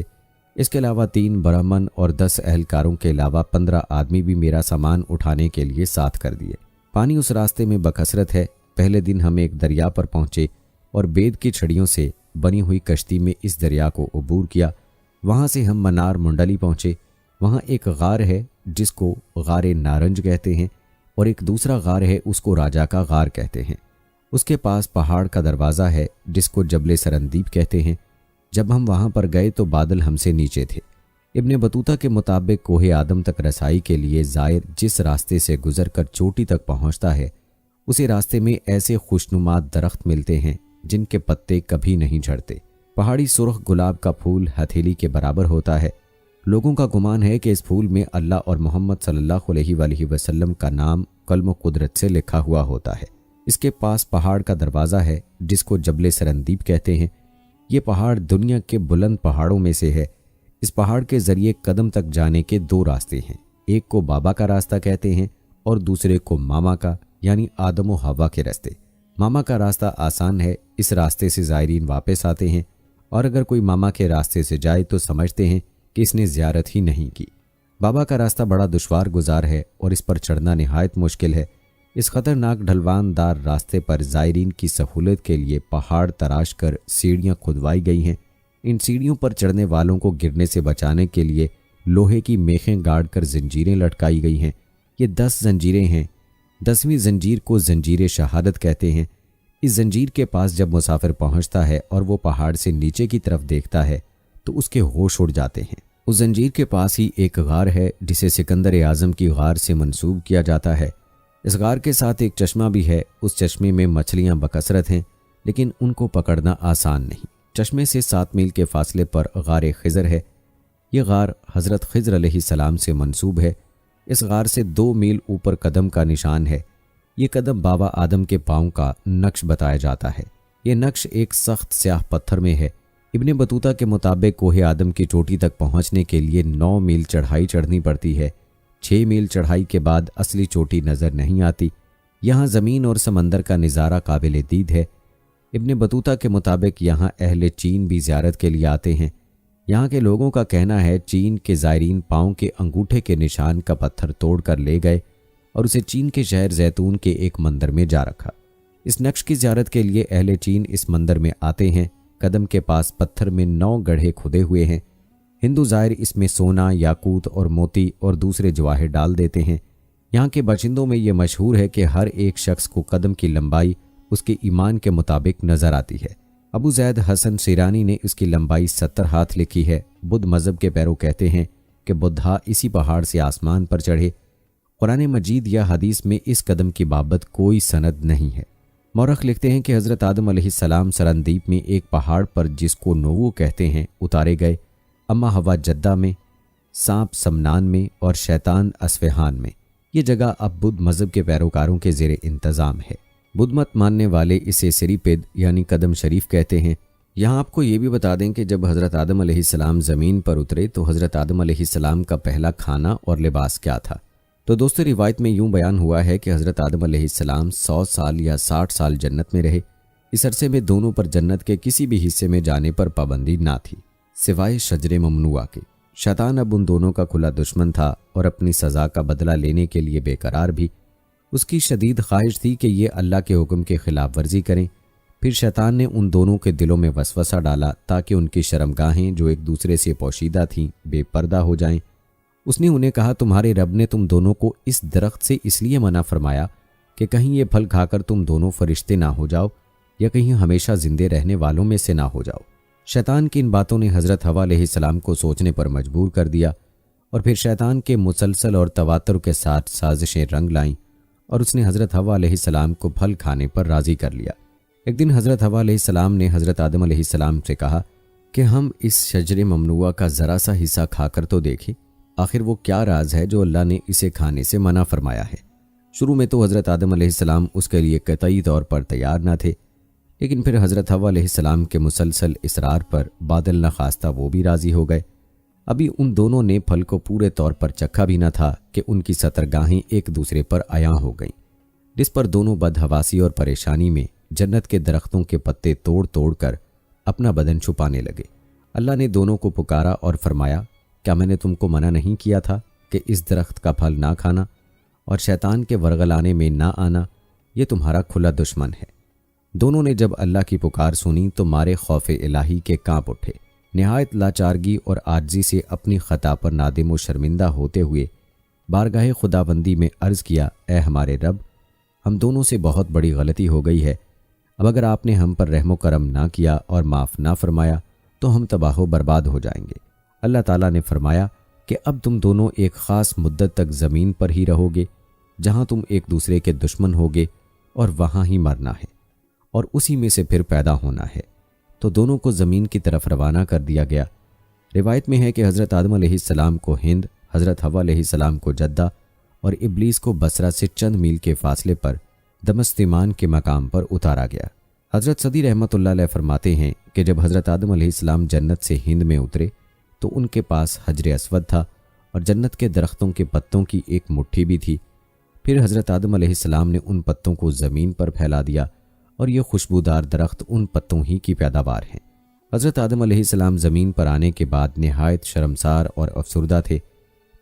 اس کے علاوہ 3 برہمن اور 10 اہلکاروں کے علاوہ 15 آدمی بھی میرا سامان اٹھانے کے لیے ساتھ کر دیے۔ پانی اس راستے میں بکثرت ہے۔ پہلے دن ہم ایک دریا پر پہنچے اور بید کی چھڑیوں سے بنی ہوئی کشتی میں اس دریا کو عبور کیا۔ وہاں سے ہم منار منڈلی پہنچے۔ وہاں ایک غار ہے جس کو غار نارنج کہتے ہیں اور ایک دوسرا غار ہے اس کو راجا کا غار کہتے ہیں۔ اس کے پاس پہاڑ کا دروازہ ہے جس کو جبل سرندیب کہتے ہیں۔ جب ہم وہاں پر گئے تو بادل ہم سے نیچے تھے۔ ابن بطوطہ کے مطابق کوہ آدم تک رسائی کے لیے زائر جس راستے سے گزر کر چوٹی تک پہنچتا ہے، اسی راستے میں ایسے خوشنما درخت ملتے ہیں جن کے پتے کبھی نہیں جھڑتے۔ پہاڑی سرخ گلاب کا پھول ہتھیلی کے برابر ہوتا ہے۔ لوگوں کا گمان ہے کہ اس پھول میں اللہ اور محمد صلی اللہ علیہ وآلہ وسلم کا نام قلم و قدرت سے لکھا ہوا ہوتا ہے۔ اس کے پاس پہاڑ کا دروازہ ہے جس کو جبل سرندیب کہتے ہیں۔ یہ پہاڑ دنیا کے بلند پہاڑوں میں سے ہے۔ اس پہاڑ کے ذریعے قدم تک جانے کے دو راستے ہیں، ایک کو بابا کا راستہ کہتے ہیں اور دوسرے کو ماما کا، یعنی آدم و حوا کے راستے۔ ماما کا راستہ آسان ہے، اس راستے سے زائرین واپس آتے ہیں، اور اگر کوئی ماما کے راستے سے جائے تو سمجھتے ہیں کہ اس نے زیارت ہی نہیں کی۔ بابا کا راستہ بڑا دشوار گزار ہے اور اس پر چڑھنا نہایت مشکل ہے۔ اس خطرناک ڈھلوان دار راستے پر زائرین کی سہولت کے لیے پہاڑ تراش کر سیڑھیاں کھدوائی گئی ہیں۔ ان سیڑھیوں پر چڑھنے والوں کو گرنے سے بچانے کے لیے لوہے کی میخیں گاڑ کر زنجیریں لٹکائی گئی ہیں۔ یہ 10 زنجیریں ہیں۔ 10ویں زنجیر کو زنجیر شہادت کہتے ہیں۔ اس زنجیر کے پاس جب مسافر پہنچتا ہے اور وہ پہاڑ سے نیچے کی طرف دیکھتا ہے تو اس کے ہوش اڑ جاتے ہیں۔ اس زنجیر کے پاس ہی ایک غار ہے جسے سکندر اعظم کی غار سے منسوب کیا جاتا ہے۔ اس غار کے ساتھ ایک چشمہ بھی ہے۔ اس چشمے میں مچھلیاں بکثرت ہیں، لیکن ان کو پکڑنا آسان نہیں۔ چشمے سے 7 میل کے فاصلے پر غار خضر ہے۔ یہ غار حضرت خضر علیہ السلام سے منسوب ہے۔ اس غار سے 2 میل اوپر قدم کا نشان ہے۔ یہ قدم بابا آدم کے پاؤں کا نقش بتایا جاتا ہے۔ یہ نقش ایک سخت سیاہ پتھر میں ہے۔ ابن بطوطہ کے مطابق کوہ آدم کی چوٹی تک پہنچنے کے لیے 9 میل چڑھائی چڑھنی پڑتی ہے۔ 6 میل چڑھائی کے بعد اصلی چوٹی نظر نہیں آتی۔ یہاں زمین اور سمندر کا نظارہ قابل دید ہے۔ ابن بطوطہ کے مطابق یہاں اہل چین بھی زیارت کے لیے آتے ہیں۔ یہاں کے لوگوں کا کہنا ہے چین کے زائرین پاؤں کے انگوٹھے کے نشان کا پتھر توڑ کر لے گئے اور اسے چین کے شہر زیتون کے ایک مندر میں جا رکھا۔ اس نقش کی زیارت کے لیے اہل چین اس مندر میں آتے ہیں۔ قدم کے پاس پتھر میں 9 گڑھے کھدے ہوئے ہیں۔ ہندو زائر اس میں سونا، یاقوت اور موتی اور دوسرے جواہر ڈال دیتے ہیں۔ یہاں کے باشندوں میں یہ مشہور ہے کہ ہر ایک شخص کو قدم کی لمبائی اس کے ایمان کے مطابق نظر آتی ہے۔ ابو زید حسن شیرانی نے اس کی لمبائی 70 ہاتھ لکھی ہے۔ بدھ مذہب کے پیرو کہتے ہیں کہ بدھا اسی پہاڑ سے آسمان پر چڑھے۔ قرآن مجید یا حدیث میں اس قدم کی بابت کوئی سند نہیں ہے۔ مورخ لکھتے ہیں کہ حضرت آدم علیہ السلام سرندیپ میں ایک پہاڑ پر جس کو نوو کہتے ہیں اتارے گئے، اما ہوا جدہ میں، سانپ سمنان میں اور شیطان اسفہان میں۔ یہ جگہ اب بدھ مذہب کے پیروکاروں کے زیر انتظام ہے۔ بدھ مت ماننے والے اسے سری پد یعنی قدم شریف کہتے ہیں۔ یہاں آپ کو یہ بھی بتا دیں کہ جب حضرت آدم علیہ السلام زمین پر اترے تو حضرت آدم علیہ السلام کا پہلا کھانا اور لباس کیا تھا؟ تو دوستو، روایت میں یوں بیان ہوا ہے کہ حضرت آدم علیہ السلام 100 سال یا 60 سال جنت میں رہے۔ اس عرصے میں دونوں پر جنت کے کسی بھی حصے میں جانے پر پابندی نہ تھی سوائے شجر ممنوعہ کے۔ شیطان اب ان دونوں کا کھلا دشمن تھا اور اپنی سزا کا بدلہ لینے کے لیے بے قرار بھی۔ اس کی شدید خواہش تھی کہ یہ اللہ کے حکم کی خلاف ورزی کریں۔ پھر شیطان نے ان دونوں کے دلوں میں وسوسہ ڈالا تاکہ ان کی شرمگاہیں جو ایک دوسرے سے پوشیدہ تھیں بے پردہ ہو جائیں۔ اس نے انہیں کہا، تمہارے رب نے تم دونوں کو اس درخت سے اس لیے منع فرمایا کہ کہیں یہ پھل کھا کر تم دونوں فرشتے نہ ہو جاؤ یا کہیں ہمیشہ زندے رہنے والوں میں سے نہ ہو جاؤ۔ شیطان کی ان باتوں نے حضرت حوا علیہ السلام کو سوچنے پر مجبور کر دیا، اور پھر شیطان کے مسلسل اور تواتر کے ساتھ سازشیں رنگ لائیں اور اس نے حضرت حوا علیہ السلام کو پھل کھانے پر راضی کر لیا۔ ایک دن حضرت حوا علیہ السلام نے حضرت آدم علیہ السلام سے کہا کہ ہم اس شجر ممنوعہ کا ذرا سا حصہ کھا کر تو دیکھیں، آخر وہ کیا راز ہے جو اللہ نے اسے کھانے سے منع فرمایا ہے۔ شروع میں تو حضرت آدم علیہ السلام اس کے لیے قطعی طور پر تیار نہ تھے، لیکن پھر حضرت حوا علیہ السلام کے مسلسل اصرار پر بادل نخواستہ وہ بھی راضی ہو گئے۔ ابھی ان دونوں نے پھل کو پورے طور پر چکھا بھی نہ تھا کہ ان کی سترگاہیں ایک دوسرے پر عیاں ہو گئیں، جس پر دونوں بدحواسی اور پریشانی میں جنت کے درختوں کے پتے توڑ توڑ کر اپنا بدن چھپانے لگے۔ اللہ نے دونوں کو پکارا اور فرمایا، کیا میں نے تم کو منع نہیں کیا تھا کہ اس درخت کا پھل نہ کھانا اور شیطان کے ورغلانے میں نہ آنا؟ یہ تمہارا کھلا دشمن ہے۔ دونوں نے جب اللہ کی پکار سنی تو مارے خوف الہی کے کانپ اٹھے۔ نہایت لاچارگی اور عاجزی سے اپنی خطا پر نادم و شرمندہ ہوتے ہوئے بارگاہ خداوندی میں عرض کیا، اے ہمارے رب، ہم دونوں سے بہت بڑی غلطی ہو گئی ہے، اب اگر آپ نے ہم پر رحم و کرم نہ کیا اور معاف نہ فرمایا تو ہم تباہ و برباد ہو جائیں گے۔ اللہ تعالیٰ نے فرمایا کہ اب تم دونوں ایک خاص مدت تک زمین پر ہی رہو گے جہاں تم ایک دوسرے کے دشمن ہوگے، اور وہاں ہی مرنا ہے اور اسی میں سے پھر پیدا ہونا ہے۔ تو دونوں کو زمین کی طرف روانہ کر دیا گیا۔ روایت میں ہے کہ حضرت آدم علیہ السلام کو ہند، حضرت حوا علیہ السلام کو جدہ اور ابلیس کو بصرہ سے چند میل کے فاصلے پر دمستیمان کے مقام پر اتارا گیا۔ حضرت صدی رحمۃ اللہ علیہ فرماتے ہیں کہ جب حضرت آدم علیہ السلام جنت سے ہند میں اترے تو ان کے پاس حجر اسود تھا اور جنت کے درختوں کے پتوں کی ایک مٹھی بھی تھی۔ پھر حضرت آدم علیہ السلام نے ان پتوں کو زمین پر پھیلا دیا اور یہ خوشبودار درخت ان پتوں ہی کی پیداوار ہیں۔ حضرت آدم علیہ السلام زمین پر آنے کے بعد نہایت شرمسار اور افسردہ تھے۔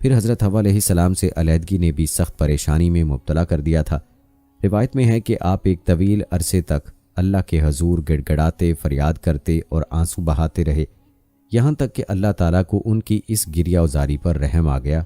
پھر حضرت حوا علیہ السلام سے علیحدگی نے بھی سخت پریشانی میں مبتلا کر دیا تھا۔ روایت میں ہے کہ آپ ایک طویل عرصے تک اللہ کے حضور گڑ گڑاتے، فریاد کرتے اور آنسو بہاتے رہے، یہاں تک کہ اللہ تعالیٰ کو ان کی اس گریہ ازاری پر رحم آ گیا۔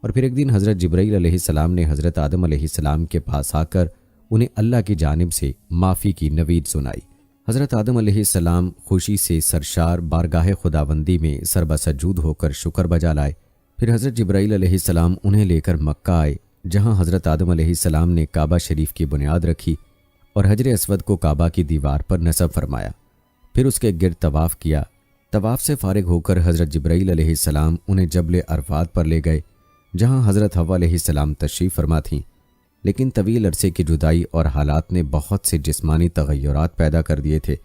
اور پھر ایک دن حضرت جبرائیل علیہ السلام نے حضرت آدم علیہ السلام کے پاس آ کر انہیں اللہ کی جانب سے معافی کی نوید سنائی۔ حضرت آدم علیہ السلام خوشی سے سرشار بارگاہ خداوندی میں سربسجود ہو کر شکر بجا لائے۔ پھر حضرت جبرائیل علیہ السلام انہیں لے کر مکہ آئے، جہاں حضرت آدم علیہ السلام نے کعبہ شریف کی بنیاد رکھی اور حجر اسود کو کعبہ کی دیوار پر نصب فرمایا۔ پھر اس کے گرد طواف کیا۔ طواف سے فارغ ہو کر حضرت جبرائیل علیہ السلام انہیں جبل عرفات پر لے گئے، جہاں حضرت حوا علیہ السلام تشریف فرما تھیں، لیکن طویل عرصے کی جدائی اور حالات نے بہت سے جسمانی تغیرات پیدا کر دیے تھے،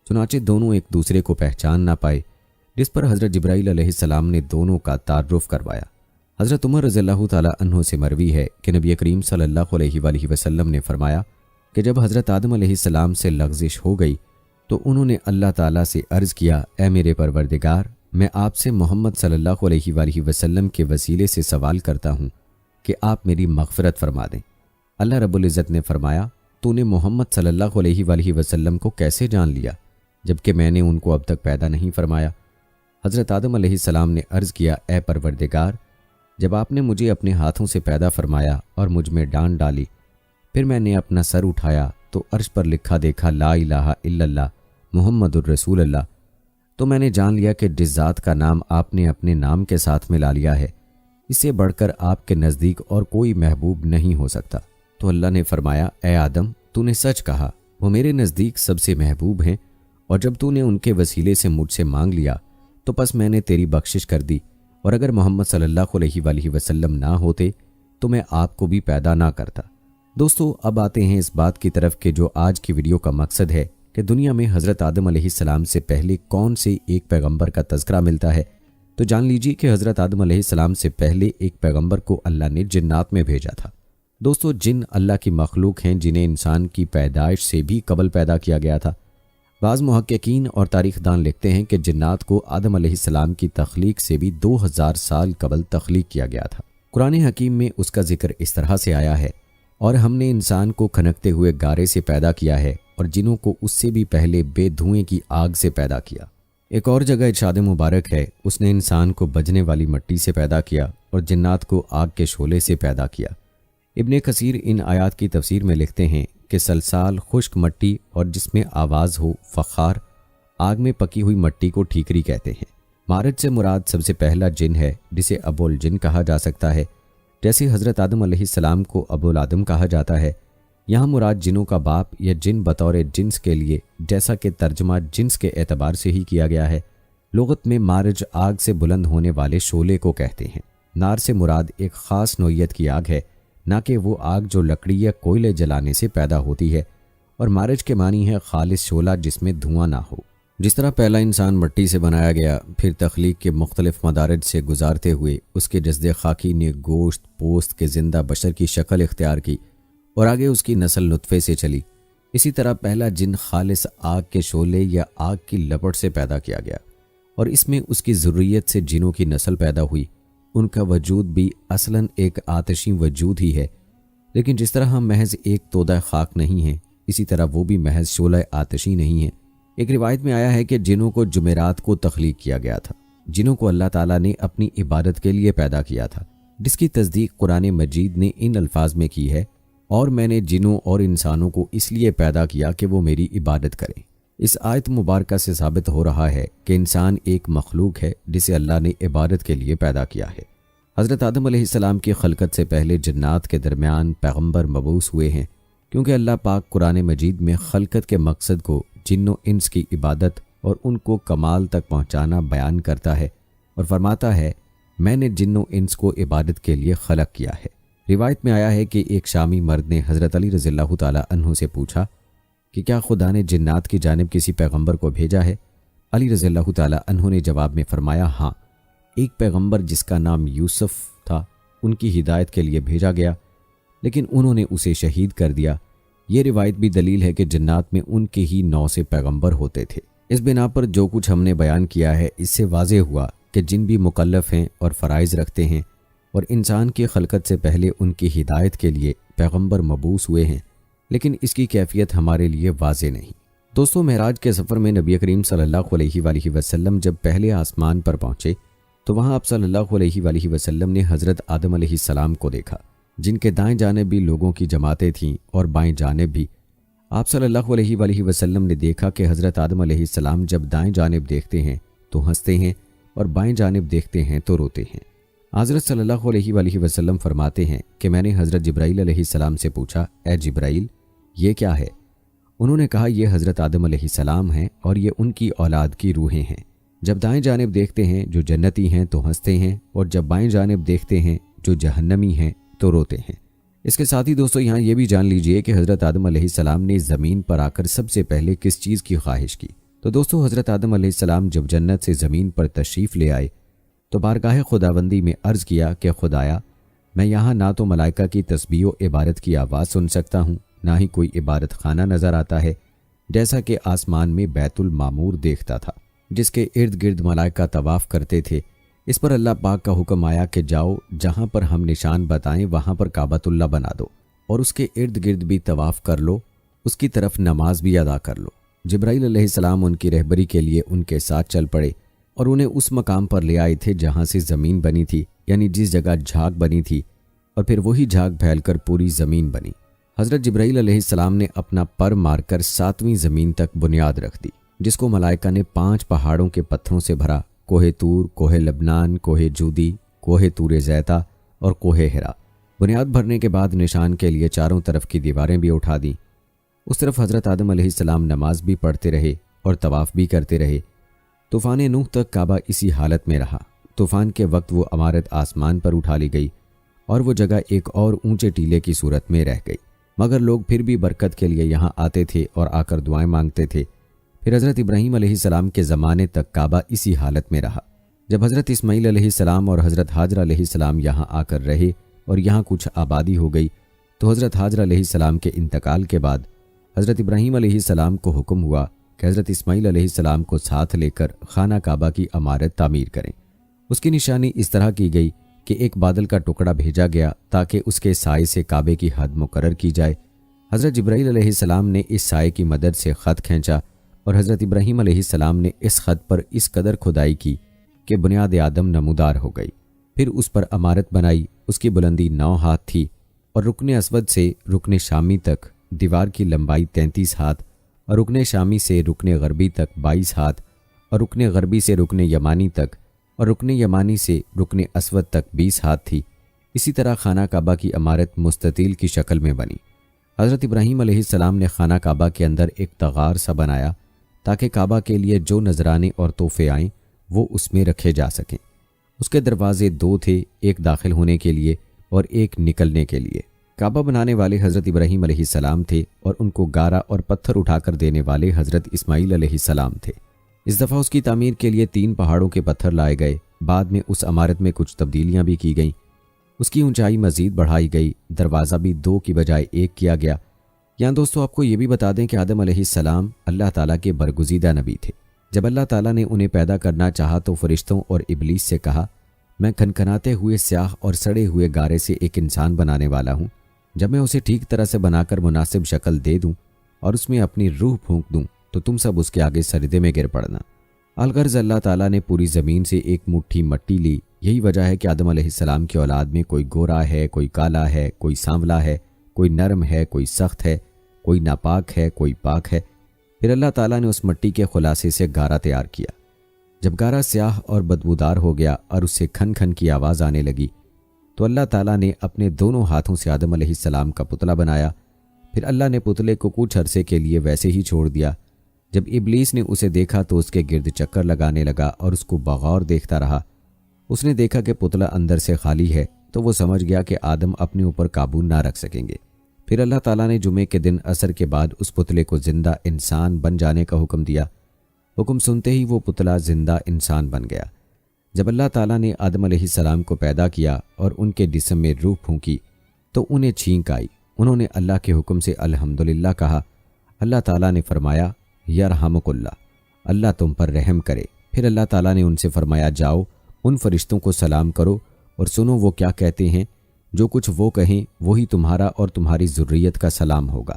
چنانچہ دونوں ایک دوسرے کو پہچان نہ پائے، جس پر حضرت جبرائیل علیہ السلام نے دونوں کا تعارف کروایا۔ حضرت عمر رضی اللہ تعالیٰ عنہ سے مروی ہے کہ نبی کریم صلی اللہ علیہ وآلہ وسلم نے فرمایا کہ جب حضرت آدم علیہ السلام سے لغزش ہو گئی تو انہوں نے اللہ تعالیٰ سے عرض کیا، اے میرے پروردگار، میں آپ سے محمد صلی اللہ علیہ وآلہ وسلم کے وسیلے سے سوال کرتا ہوں کہ آپ میری مغفرت فرما دیں۔ اللہ رب العزت نے فرمایا، تو نے محمد صلی اللہ علیہ وآلہ وسلم کو کیسے جان لیا جبکہ میں نے ان کو اب تک پیدا نہیں فرمایا؟ حضرت آدم علیہ السلام نے عرض کیا، اے پروردگار، جب آپ نے مجھے اپنے ہاتھوں سے پیدا فرمایا اور مجھ میں ڈانٹ ڈالی، پھر میں نے اپنا سر اٹھایا تو عرش پر لکھا دیکھا لا الہ الا اللہ محمد الرسول اللہ، تو میں نے جان لیا کہ جس ذات کا نام آپ نے اپنے نام کے ساتھ ملا لیا ہے، اس سے بڑھ کر آپ کے نزدیک اور کوئی محبوب نہیں ہو سکتا۔ تو اللہ نے فرمایا، اے آدم، تو نے سچ کہا، وہ میرے نزدیک سب سے محبوب ہیں، اور جب تو نے ان کے وسیلے سے مجھ سے مانگ لیا تو پس میں نے تیری بخشش کر دی، اور اگر محمد صلی اللہ علیہ وآلہ وسلم نہ ہوتے تو میں آپ کو بھی پیدا نہ کرتا۔ دوستو، اب آتے ہیں اس بات کی طرف کہ جو آج کی ویڈیو کا مقصد ہے کہ دنیا میں حضرت آدم علیہ السلام سے پہلے کون سے ایک پیغمبر کا تذکرہ ملتا ہے۔ تو جان لیجیے کہ حضرت آدم علیہ السلام سے پہلے ایک پیغمبر کو اللہ نے جنات میں بھیجا تھا۔ دوستو، جن اللہ کی مخلوق ہیں جنہیں انسان کی پیدائش سے بھی قبل پیدا کیا گیا تھا۔ بعض محققین اور تاریخ دان لکھتے ہیں کہ جنات کو آدم علیہ السلام کی تخلیق سے بھی 2000 سال قبل تخلیق کیا گیا تھا۔ قرآن حکیم میں اس کا ذکر اس طرح سے آیا ہے، اور ہم نے انسان کو کھنکتے ہوئے گارے سے پیدا کیا ہے اور جنوں کو اس سے بھی پہلے بے دھوئیں کی آگ سے پیدا کیا۔ ایک اور جگہ ارشاد مبارک ہے، اس نے انسان کو بجنے والی مٹی سے پیدا کیا اور جنات کو آگ کے شعلے سے پیدا کیا۔ ابن کثیر ان آیات کی تفسیر میں لکھتے ہیں کہ سلسال خشک مٹی اور جس میں آواز ہو فخار، آگ میں پکی ہوئی مٹی کو ٹھیکری کہتے ہیں۔ مارج سے مراد سب سے پہلا جن ہے جسے ابو الجن کہا جا سکتا ہے، جیسے حضرت آدم علیہ السلام کو ابو الآدم کہا جاتا ہے۔ یہاں مراد جنوں کا باپ یا جن بطور جنس کے لیے، جیسا کہ ترجمہ جنس کے اعتبار سے ہی کیا گیا ہے۔ لغت میں مارج آگ سے بلند ہونے والے شعلے کو کہتے ہیں۔ نار سے مراد ایک خاص نوعیت کی آگ ہے، نہ کہ وہ آگ جو لکڑی یا کوئلے جلانے سے پیدا ہوتی ہے، اور مارج کے معنی ہے خالص شعلہ جس میں دھواں نہ ہو۔ جس طرح پہلا انسان مٹی سے بنایا گیا، پھر تخلیق کے مختلف مدارج سے گزارتے ہوئے اس کے جسد خاکی نے گوشت پوست کے زندہ بشر کی شکل اختیار کی اور آگے اس کی نسل نطفے سے چلی، اسی طرح پہلا جن خالص آگ کے شعلے یا آگ کی لپٹ سے پیدا کیا گیا، اور اس میں اس کی ذریت سے جنوں کی نسل پیدا ہوئی۔ ان کا وجود بھی اصلاً ایک آتشی وجود ہی ہے، لیکن جس طرح ہم محض ایک تودہ خاک نہیں ہیں، اسی طرح وہ بھی محض شعلہ آتشی نہیں ہے۔ ایک روایت میں آیا ہے کہ جنوں کو جمعرات کو تخلیق کیا گیا تھا، جنوں کو اللہ تعالیٰ نے اپنی عبادت کے لیے پیدا کیا تھا، جس کی تصدیق قرآن مجید نے ان الفاظ میں کی ہے، اور میں نے جنوں اور انسانوں کو اس لیے پیدا کیا کہ وہ میری عبادت کریں۔ اس آیت مبارکہ سے ثابت ہو رہا ہے کہ انسان ایک مخلوق ہے جسے اللہ نے عبادت کے لیے پیدا کیا ہے۔ حضرت آدم علیہ السلام کی خلقت سے پہلے جنات کے درمیان پیغمبر مبعوث ہوئے ہیں، کیونکہ اللہ پاک قرآن مجید میں خلقت کے مقصد کو جن و انس کی عبادت اور ان کو کمال تک پہنچانا بیان کرتا ہے اور فرماتا ہے میں نے جن و انس کو عبادت کے لیے خلق کیا ہے۔ روایت میں آیا ہے کہ ایک شامی مرد نے حضرت علی رضی اللہ تعالی عنہ سے پوچھا کہ کیا خدا نے جنات کی جانب کسی پیغمبر کو بھیجا ہے؟ علی رضی اللہ تعالی عنہ نے جواب میں فرمایا ہاں، ایک پیغمبر جس کا نام یوسف تھا ان کی ہدایت کے لیے بھیجا گیا، لیکن انہوں نے اسے شہید کر دیا۔ یہ روایت بھی دلیل ہے کہ جنات میں ان کے ہی 9 سے پیغمبر ہوتے تھے۔ اس بنا پر جو کچھ ہم نے بیان کیا ہے اس سے واضح ہوا کہ جن بھی مکلف ہیں اور فرائض رکھتے ہیں اور انسان کی خلقت سے پہلے ان کی ہدایت کے لیے پیغمبر مبعوث ہوئے ہیں، لیکن اس کی کیفیت ہمارے لیے واضح نہیں۔ دوستو، معراج کے سفر میں نبی کریم صلی اللہ علیہ وآلہ وسلم جب پہلے آسمان پر پہنچے تو وہاں آپ صلی اللہ علیہ وآلہ وسلم نے حضرت آدم علیہ السلام کو دیکھا، جن کے دائیں جانب بھی لوگوں کی جماعتیں تھیں اور بائیں جانب بھی۔ آپ صلی اللہ علیہ وآلہ وسلم نے دیکھا کہ حضرت آدم علیہ السلام جب دائیں جانب دیکھتے ہیں تو ہنستے ہیں اور بائیں جانب دیکھتے ہیں تو روتے ہیں۔ حضرت صلی اللہ علیہ وآلہ وسلم فرماتے ہیں کہ میں نے حضرت جبرائیل علیہ السلام سے پوچھا، اے جبرائیل یہ کیا ہے؟ انہوں نے کہا یہ حضرت آدم علیہ السلام ہیں اور یہ ان کی اولاد کی روحیں ہیں۔ جب دائیں جانب دیکھتے ہیں جو جنتی ہیں تو ہنستے ہیں، اور جب بائیں جانب دیکھتے ہیں جو جہنمی ہیں تو روتے ہیں۔ اس کے ساتھ ہی دوستو یہاں یہ بھی جان لیجئے کہ حضرت آدم علیہ السلام نے زمین پر آ کر سب سے پہلے کس چیز کی خواہش کی؟ تو دوستو حضرت آدم علیہ السلام جب جنت سے زمین پر تشریف لے آئے تو بارگاہ خداوندی میں عرض کیا کہ خدایا، میں یہاں نہ تو ملائکہ کی تسبیح و عبادت کی آواز سن سکتا ہوں، نہ ہی کوئی عبادت خانہ نظر آتا ہے، جیسا کہ آسمان میں بیت المعمور دیکھتا تھا جس کے ارد گرد ملائکہ طواف کرتے تھے۔ اس پر اللہ پاک کا حکم آیا کہ جاؤ، جہاں پر ہم نشان بتائیں وہاں پر کعبۃ اللہ بنا دو اور اس کے ارد گرد بھی طواف کر لو، اس کی طرف نماز بھی ادا کر لو۔ جبرائیل علیہ السلام ان کی رہبری کے لیے ان کے ساتھ چل پڑے اور انہیں اس مقام پر لے آئے تھے جہاں سے زمین بنی تھی، یعنی جس جگہ جھاگ بنی تھی، اور پھر وہی جھاگ پھیل کر پوری زمین بنی۔ حضرت جبرائیل علیہ السلام نے اپنا پر مار کر 7ویں زمین تک بنیاد رکھ دی، جس کو ملائکہ نے 5 پہاڑوں کے پتھروں سے بھرا: کوہ طور، کوہ لبنان، کوہ جودی، کوہ طور زیتہ اور کوہ ہرا۔ بنیاد بھرنے کے بعد نشان کے لیے چاروں طرف کی دیواریں بھی اٹھا دیں۔ اس طرف حضرت آدم علیہ السلام نماز بھی پڑھتے رہے اور طواف بھی کرتے رہے۔ طوفان نوح تک کعبہ اسی حالت میں رہا۔ طوفان کے وقت وہ عمارت آسمان پر اٹھا لی گئی اور وہ جگہ ایک اور اونچے ٹیلے کی صورت میں رہ گئی، مگر لوگ پھر بھی برکت کے لیے یہاں آتے تھے اور آ کر دعائیں مانگتے تھے۔ پھر حضرت ابراہیم علیہ السلام کے زمانے تک کعبہ اسی حالت میں رہا۔ جب حضرت اسماعیل علیہ السلام اور حضرت حاجرہ علیہ السلام یہاں آ کر رہے اور یہاں کچھ آبادی ہو گئی تو حضرت حاجرہ علیہ السلام کے انتقال کے بعد حضرت ابراہیم علیہ السلام کو حکم ہوا کہ حضرت اسماعیل علیہ السلام کو ساتھ لے کر خانہ کعبہ کی عمارت تعمیر کریں۔ اس کی نشانی اس طرح کی گئی کہ ایک بادل کا ٹکڑا بھیجا گیا تاکہ اس کے سائے سے کعبے کی حد مقرر کی جائے۔ حضرت جبرائیل علیہ السلام نے اس سائے کی مدد سے خط کھینچا اور حضرت ابراہیم علیہ السلام نے اس خط پر اس قدر کھدائی کی کہ بنیاد آدم نمودار ہو گئی۔ پھر اس پر عمارت بنائی۔ اس کی بلندی 9 ہاتھ تھی اور رکن اسود سے رکن شامی تک دیوار کی لمبائی 33 ہاتھ، اور رکن شامی سے رکن غربی تک 22 ہاتھ، اور رکن غربی سے رکن یمانی تک، اور رکن یمانی سے رکن اسود تک 20 ہاتھ تھی۔ اسی طرح خانہ کعبہ کی عمارت مستطیل کی شکل میں بنی۔ حضرت ابراہیم علیہ السلام نے خانہ کعبہ کے اندر ایک تغار سا بنایا تاکہ کعبہ کے لیے جو نذرانے اور تحفے آئیں وہ اس میں رکھے جا سکیں۔ اس کے دروازے 2 تھے، ایک داخل ہونے کے لیے اور ایک نکلنے کے لیے۔ کعبہ بنانے والے حضرت ابراہیم علیہ السلام تھے اور ان کو گارا اور پتھر اٹھا کر دینے والے حضرت اسماعیل علیہ السلام تھے۔ اس دفعہ اس کی تعمیر کے لیے 3 پہاڑوں کے پتھر لائے گئے۔ بعد میں اس عمارت میں کچھ تبدیلیاں بھی کی گئیں۔ اس کی اونچائی مزید بڑھائی گئی، دروازہ بھی 2 کی بجائے 1 کیا گیا۔ یہاں دوستو آپ کو یہ بھی بتا دیں کہ آدم علیہ السلام اللہ تعالیٰ کے برگزیدہ نبی تھے۔ جب اللہ تعالیٰ نے انہیں پیدا کرنا چاہا تو فرشتوں اور ابلیس سے کہا، میں کھنکھناتے ہوئے سیاہ اور سڑے ہوئے گارے سے ایک انسان بنانے والا ہوں۔ جب میں اسے ٹھیک طرح سے بنا کر مناسب شکل دے دوں اور اس میں اپنی روح پھونک دوں تو تم سب اس کے آگے سجدے میں گر پڑنا۔ الغرض اللہ تعالیٰ نے پوری زمین سے ایک مٹھی مٹی لی۔ یہی وجہ ہے کہ آدم علیہ السلام کی اولاد میں کوئی گورا ہے، کوئی کالا ہے، کوئی سانولا ہے، کوئی نرم ہے، کوئی سخت ہے، کوئی ناپاک ہے، کوئی پاک ہے۔ پھر اللہ تعالیٰ نے اس مٹی کے خلاصے سے گارا تیار کیا۔ جب گارا سیاہ اور بدبودار ہو گیا اور اس سے کھن کھن کی آواز آنے لگی تو اللہ تعالیٰ نے اپنے دونوں ہاتھوں سے آدم علیہ السلام کا پتلا بنایا۔ پھر اللہ نے پتلے کو کچھ عرصے کے لیے ویسے ہی چھوڑ دیا۔ جب ابلیس نے اسے دیکھا تو اس کے گرد چکر لگانے لگا اور اس کو بغور دیکھتا رہا۔ اس نے دیکھا کہ پتلا اندر سے خالی ہے تو وہ سمجھ گیا کہ آدم اپنے اوپر قابو نہ رکھ سکیں گے۔ پھر اللہ تعالیٰ نے جمعے کے دن عصر کے بعد اس پتلے کو زندہ انسان بن جانے کا حکم دیا۔ حکم سنتے ہی وہ پتلا زندہ انسان بن گیا۔ جب اللہ تعالیٰ نے آدم علیہ السلام کو پیدا کیا اور ان کے جسم میں روح پھونکی تو انہیں چھینک آئی۔ انہوں نے اللہ کے حکم سے الحمدللہ کہا۔ اللہ تعالیٰ نے فرمایا یرحمک اللہ، اللہ تم پر رحم کرے۔ پھر اللہ تعالیٰ نے ان سے فرمایا جاؤ ان فرشتوں کو سلام کرو اور سنو وہ کیا کہتے ہیں، جو کچھ وہ کہیں وہی تمہارا اور تمہاری ذریت کا سلام ہوگا۔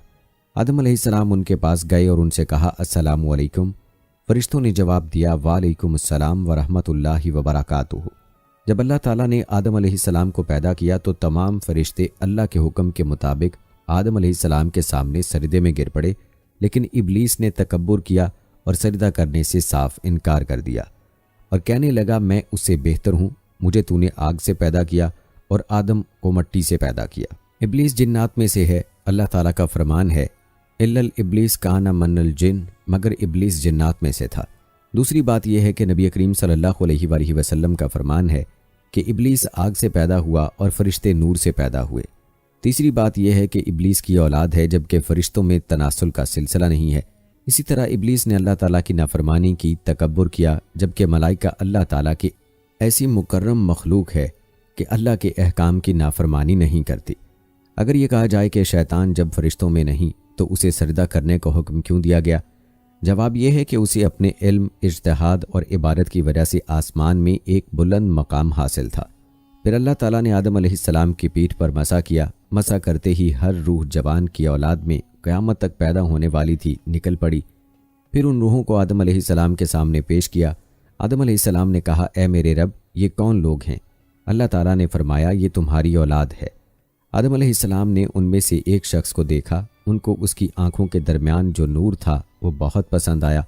آدم علیہ السلام ان کے پاس گئے اور ان سے کہا السلام علیکم۔ فرشتوں نے جواب دیا وعلیکم السلام ورحمۃ اللہ وبرکاتہ۔ جب اللہ تعالیٰ نے آدم علیہ السلام کو پیدا کیا تو تمام فرشتے اللہ کے حکم کے مطابق آدم علیہ السلام کے سامنے سجدے میں گر پڑے، لیکن ابلیس نے تکبر کیا اور سجدہ کرنے سے صاف انکار کر دیا اور کہنے لگا میں اس سے بہتر ہوں، مجھے تو نے آگ سے پیدا کیا اور آدم کو مٹی سے پیدا کیا۔ ابلیس جنات میں سے ہے۔ اللہ تعالیٰ کا فرمان ہے الا الابلیس کان من الجن، مگر ابلیس جنات میں سے تھا۔ دوسری بات یہ ہے کہ نبی کریم صلی اللہ علیہ وآلہ وسلم کا فرمان ہے کہ ابلیس آگ سے پیدا ہوا اور فرشتے نور سے پیدا ہوئے۔ تیسری بات یہ ہے کہ ابلیس کی اولاد ہے جبکہ فرشتوں میں تناسل کا سلسلہ نہیں ہے۔ اسی طرح ابلیس نے اللہ تعالیٰ کی نافرمانی کی، تکبر کیا، جبکہ ملائکہ اللہ تعالیٰ کی ایسی مکرم مخلوق ہے کہ اللہ کے احکام کی نافرمانی نہیں کرتی۔ اگر یہ کہا جائے کہ شیطان جب فرشتوں میں نہیں تو اسے سجدہ کرنے کا حکم کیوں دیا گیا؟ جواب یہ ہے کہ اسے اپنے علم، اجتہاد اور عبادت کی وجہ سے آسمان میں ایک بلند مقام حاصل تھا۔ پھر اللہ تعالیٰ نے آدم علیہ السلام کی پیٹھ پر مسح کیا۔ مسح کرتے ہی ہر روح جوان کی اولاد میں قیامت تک پیدا ہونے والی تھی نکل پڑی۔ پھر ان روحوں کو آدم علیہ السلام کے سامنے پیش کیا۔ آدم علیہ السلام نے کہا اے میرے رب، یہ کون لوگ ہیں؟ اللہ تعالیٰ نے فرمایا یہ تمہاری اولاد ہے۔ آدم علیہ السلام نے ان میں سے ایک شخص کو دیکھا، ان کو اس کی آنکھوں کے درمیان جو نور تھا وہ بہت پسند آیا۔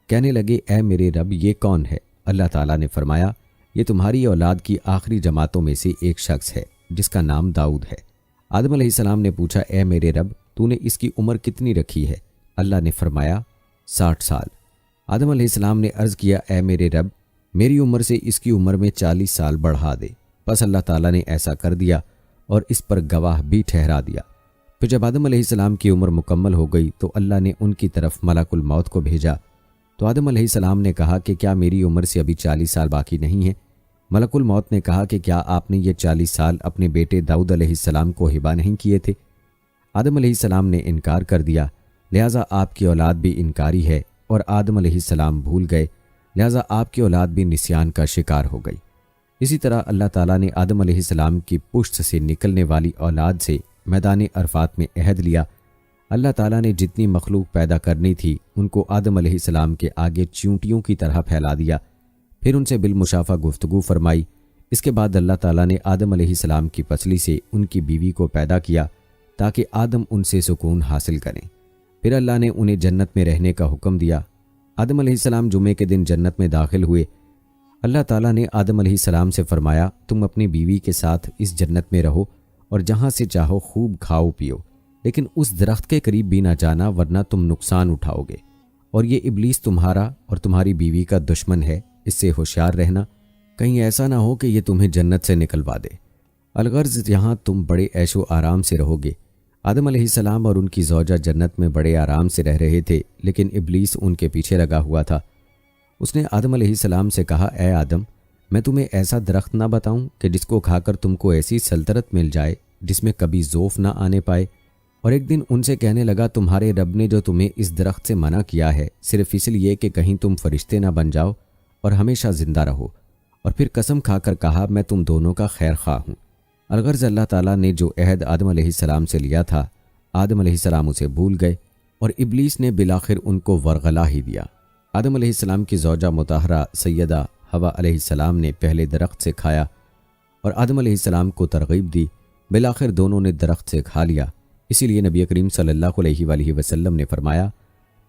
کہنے لگے اے میرے رب یہ کون ہے؟ اللہ تعالیٰ نے فرمایا یہ تمہاری اولاد کی آخری جماعتوں میں سے ایک شخص ہے جس کا نام داؤد ہے۔ آدم علیہ السلام نے پوچھا اے میرے رب تو نے اس کی عمر کتنی رکھی ہے؟ اللہ نے فرمایا 60 سال۔ آدم علیہ السلام نے عرض کیا اے میرے رب میری عمر سے اس کی عمر میں 40 سال بڑھا دے۔ پس اللہ تعالیٰ نے ایسا کر دیا اور اس پر گواہ بھی ٹھہرا دیا۔ پھر جب آدم علیہ السلام کی عمر مکمل ہو گئی تو اللہ نے ان کی طرف ملک الموت کو بھیجا۔ تو آدم علیہ السلام نے کہا کہ کیا میری عمر سے ابھی 40 سال باقی نہیں ہے؟ ملک الموت نے کہا کہ کیا آپ نے یہ 40 سال اپنے بیٹے داؤد علیہ السلام کو ہبہ نہیں کیے تھے؟ آدم علیہ السلام نے انکار کر دیا، لہٰذا آپ کی اولاد بھی انکاری ہے، اور آدم علیہ السلام بھول گئے، لہٰذا آپ کی اولاد بھی نسیان کا شکار ہو گئی۔ اسی طرح اللہ تعالیٰ نے آدم علیہ السلام کی پشت سے نکلنے والی اولاد سے میدان عرفات میں عہد لیا۔ اللہ تعالیٰ نے جتنی مخلوق پیدا کرنی تھی ان کو آدم علیہ السلام کے آگے چیونٹیوں کی طرح پھیلا دیا، پھر ان سے بالمشافہ گفتگو فرمائی۔ اس کے بعد اللہ تعالیٰ نے آدم علیہ السلام کی پسلی سے ان کی بیوی کو پیدا کیا تاکہ آدم ان سے سکون حاصل کریں۔ پھر اللہ نے انہیں جنت میں رہنے کا حکم دیا۔ آدم علیہ السلام جمعے کے دن جنت میں داخل ہوئے۔ اللہ تعالیٰ نے آدم علیہ السلام سے فرمایا تم اپنی بیوی کے ساتھ اس جنت میں رہو اور جہاں سے چاہو خوب کھاؤ پیو، لیکن اس درخت کے قریب بھی نہ جانا ورنہ تم نقصان اٹھاؤ گے، اور یہ ابلیس تمہارا اور تمہاری بیوی کا دشمن ہے، اس سے ہوشیار رہنا، کہیں ایسا نہ ہو کہ یہ تمہیں جنت سے نکلوا دے۔ الغرض یہاں تم بڑے عیش و آرام سے رہو گے۔ آدم علیہ السلام اور ان کی زوجہ جنت میں بڑے آرام سے رہ رہے تھے، لیکن ابلیس ان کے پیچھے لگا ہوا تھا۔ اس نے آدم علیہ السلام سے کہا اے آدم، میں تمہیں ایسا درخت نہ بتاؤں کہ جس کو کھا کر تم کو ایسی سلطنت مل جائے جس میں کبھی ذوف نہ آنے پائے؟ اور ایک دن ان سے کہنے لگا تمہارے رب نے جو تمہیں اس درخت سے منع کیا ہے صرف اس لیے کہ کہیں تم فرشتے نہ بن جاؤ اور ہمیشہ زندہ رہو، اور پھر قسم کھا کر کہا میں تم دونوں کا خیر خواہ ہوں۔ الغرض اللہ تعالیٰ نے جو عہد آدم علیہ السلام سے لیا تھا، آدم علیہ السلام اسے بھول گئے اور ابلیس نے بالآخر ان کو ورغلا ہی دیا۔ آدم علیہ السلام کی زوجہ مطہرہ سیدہ حوا علیہ السلام نے پہلے درخت سے کھایا اور آدم علیہ السلام کو ترغیب دی، بالآخر دونوں نے درخت سے کھا لیا۔ اسی لیے نبی کریم صلی اللہ علیہ وآلہ وسلم نے فرمایا،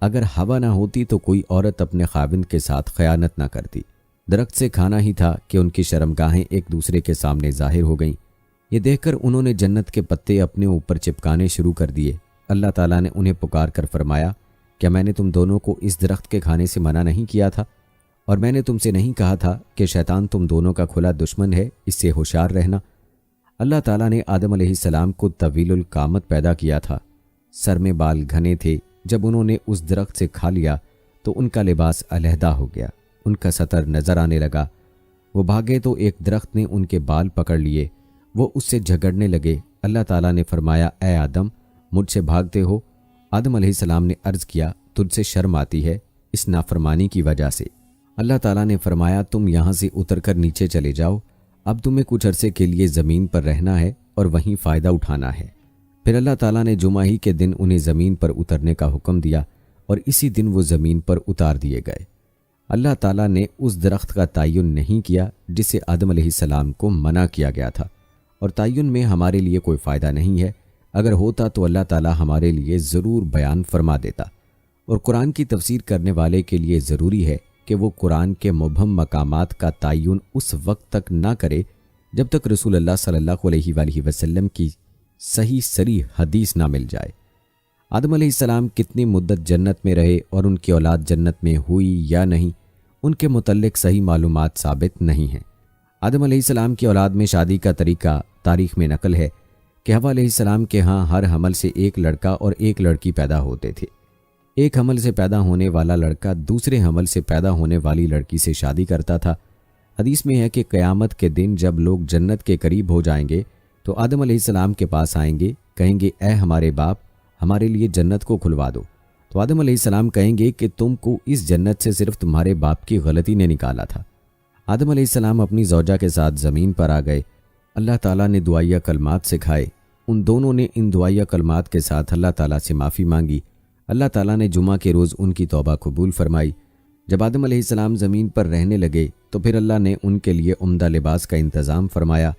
اگر ہوا نہ ہوتی تو کوئی عورت اپنے خاوند کے ساتھ خیانت نہ کرتی۔ درخت سے کھانا ہی تھا کہ ان کی شرمگاہیں ایک دوسرے کے سامنے ظاہر ہو گئیں۔ یہ دیکھ کر انہوں نے جنت کے پتے اپنے اوپر چپکانے شروع کر دیے۔ اللہ تعالیٰ نے انہیں پکار کر فرمایا، کیا میں نے تم دونوں کو اس درخت کے کھانے سے منع نہیں کیا تھا؟ اور میں نے تم سے نہیں کہا تھا کہ شیطان تم دونوں کا کھلا دشمن ہے، اس سے ہوشیار رہنا؟ اللہ تعالیٰ نے آدم علیہ السلام کو طویل القامت پیدا کیا تھا، سر میں بال گھنے تھے۔ جب انہوں نے اس درخت سے کھا لیا تو ان کا لباس علیحدہ ہو گیا، ان کا سطر نظر آنے لگا۔ وہ بھاگے تو ایک درخت نے ان کے بال پکڑ لیے، وہ اس سے جھگڑنے لگے۔ اللہ تعالیٰ نے فرمایا، اے آدم، مجھ سے بھاگتے ہو؟ آدم علیہ السلام نے عرض کیا، تجھ سے شرم آتی ہے اس نافرمانی کی وجہ سے۔ اللہ تعالیٰ نے فرمایا، تم یہاں سے اتر کر نیچے چلے جاؤ، اب تمہیں کچھ عرصے کے لیے زمین پر رہنا ہے اور وہیں فائدہ اٹھانا ہے۔ پھر اللہ تعالیٰ نے جمعہ ہی کے دن انہیں زمین پر اترنے کا حکم دیا اور اسی دن وہ زمین پر اتار دیے گئے۔ اللہ تعالیٰ نے اس درخت کا تعین نہیں کیا جسے آدم علیہ السلام کو منع کیا گیا تھا، اور تعین میں ہمارے لیے کوئی فائدہ نہیں ہے۔ اگر ہوتا تو اللہ تعالیٰ ہمارے لیے ضرور بیان فرما دیتا، اور قرآن کی تفسیر کرنے والے کے لیے ضروری ہے کہ وہ قرآن کے مبہم مقامات کا تعین اس وقت تک نہ کرے جب تک رسول اللہ صلی اللہ علیہ وآلہ وسلم کی صحیح صریح حدیث نہ مل جائے۔ آدم علیہ السلام کتنی مدت جنت میں رہے اور ان کی اولاد جنت میں ہوئی یا نہیں، ان کے متعلق صحیح معلومات ثابت نہیں ہیں۔ آدم علیہ السلام کی اولاد میں شادی کا طریقہ تاریخ میں نقل ہے کہ حوا علیہ السلام کے ہاں ہر حمل سے ایک لڑکا اور ایک لڑکی پیدا ہوتے تھے۔ ایک حمل سے پیدا ہونے والا لڑکا دوسرے حمل سے پیدا ہونے والی لڑکی سے شادی کرتا تھا۔ حدیث میں ہے کہ قیامت کے دن جب لوگ جنت کے قریب ہو جائیں گے تو آدم علیہ السلام کے پاس آئیں گے، کہیں گے، اے ہمارے باپ، ہمارے لیے جنت کو کھلوا دو۔ تو آدم علیہ السلام کہیں گے کہ تم کو اس جنت سے صرف تمہارے باپ کی غلطی نے نکالا تھا۔ آدم علیہ السلام اپنی زوجہ کے ساتھ زمین پر آ گئے۔ اللہ تعالیٰ نے دعائیہ کلمات سکھائے، ان دونوں نے ان دعائیہ کلمات کے ساتھ اللہ تعالیٰ سے معافی مانگی۔ اللہ تعالیٰ نے جمعہ کے روز ان کی توبہ قبول فرمائی۔ جب آدم علیہ السلام زمین پر رہنے لگے تو پھر اللہ نے ان کے لیے عمدہ لباس کا انتظام فرمایا،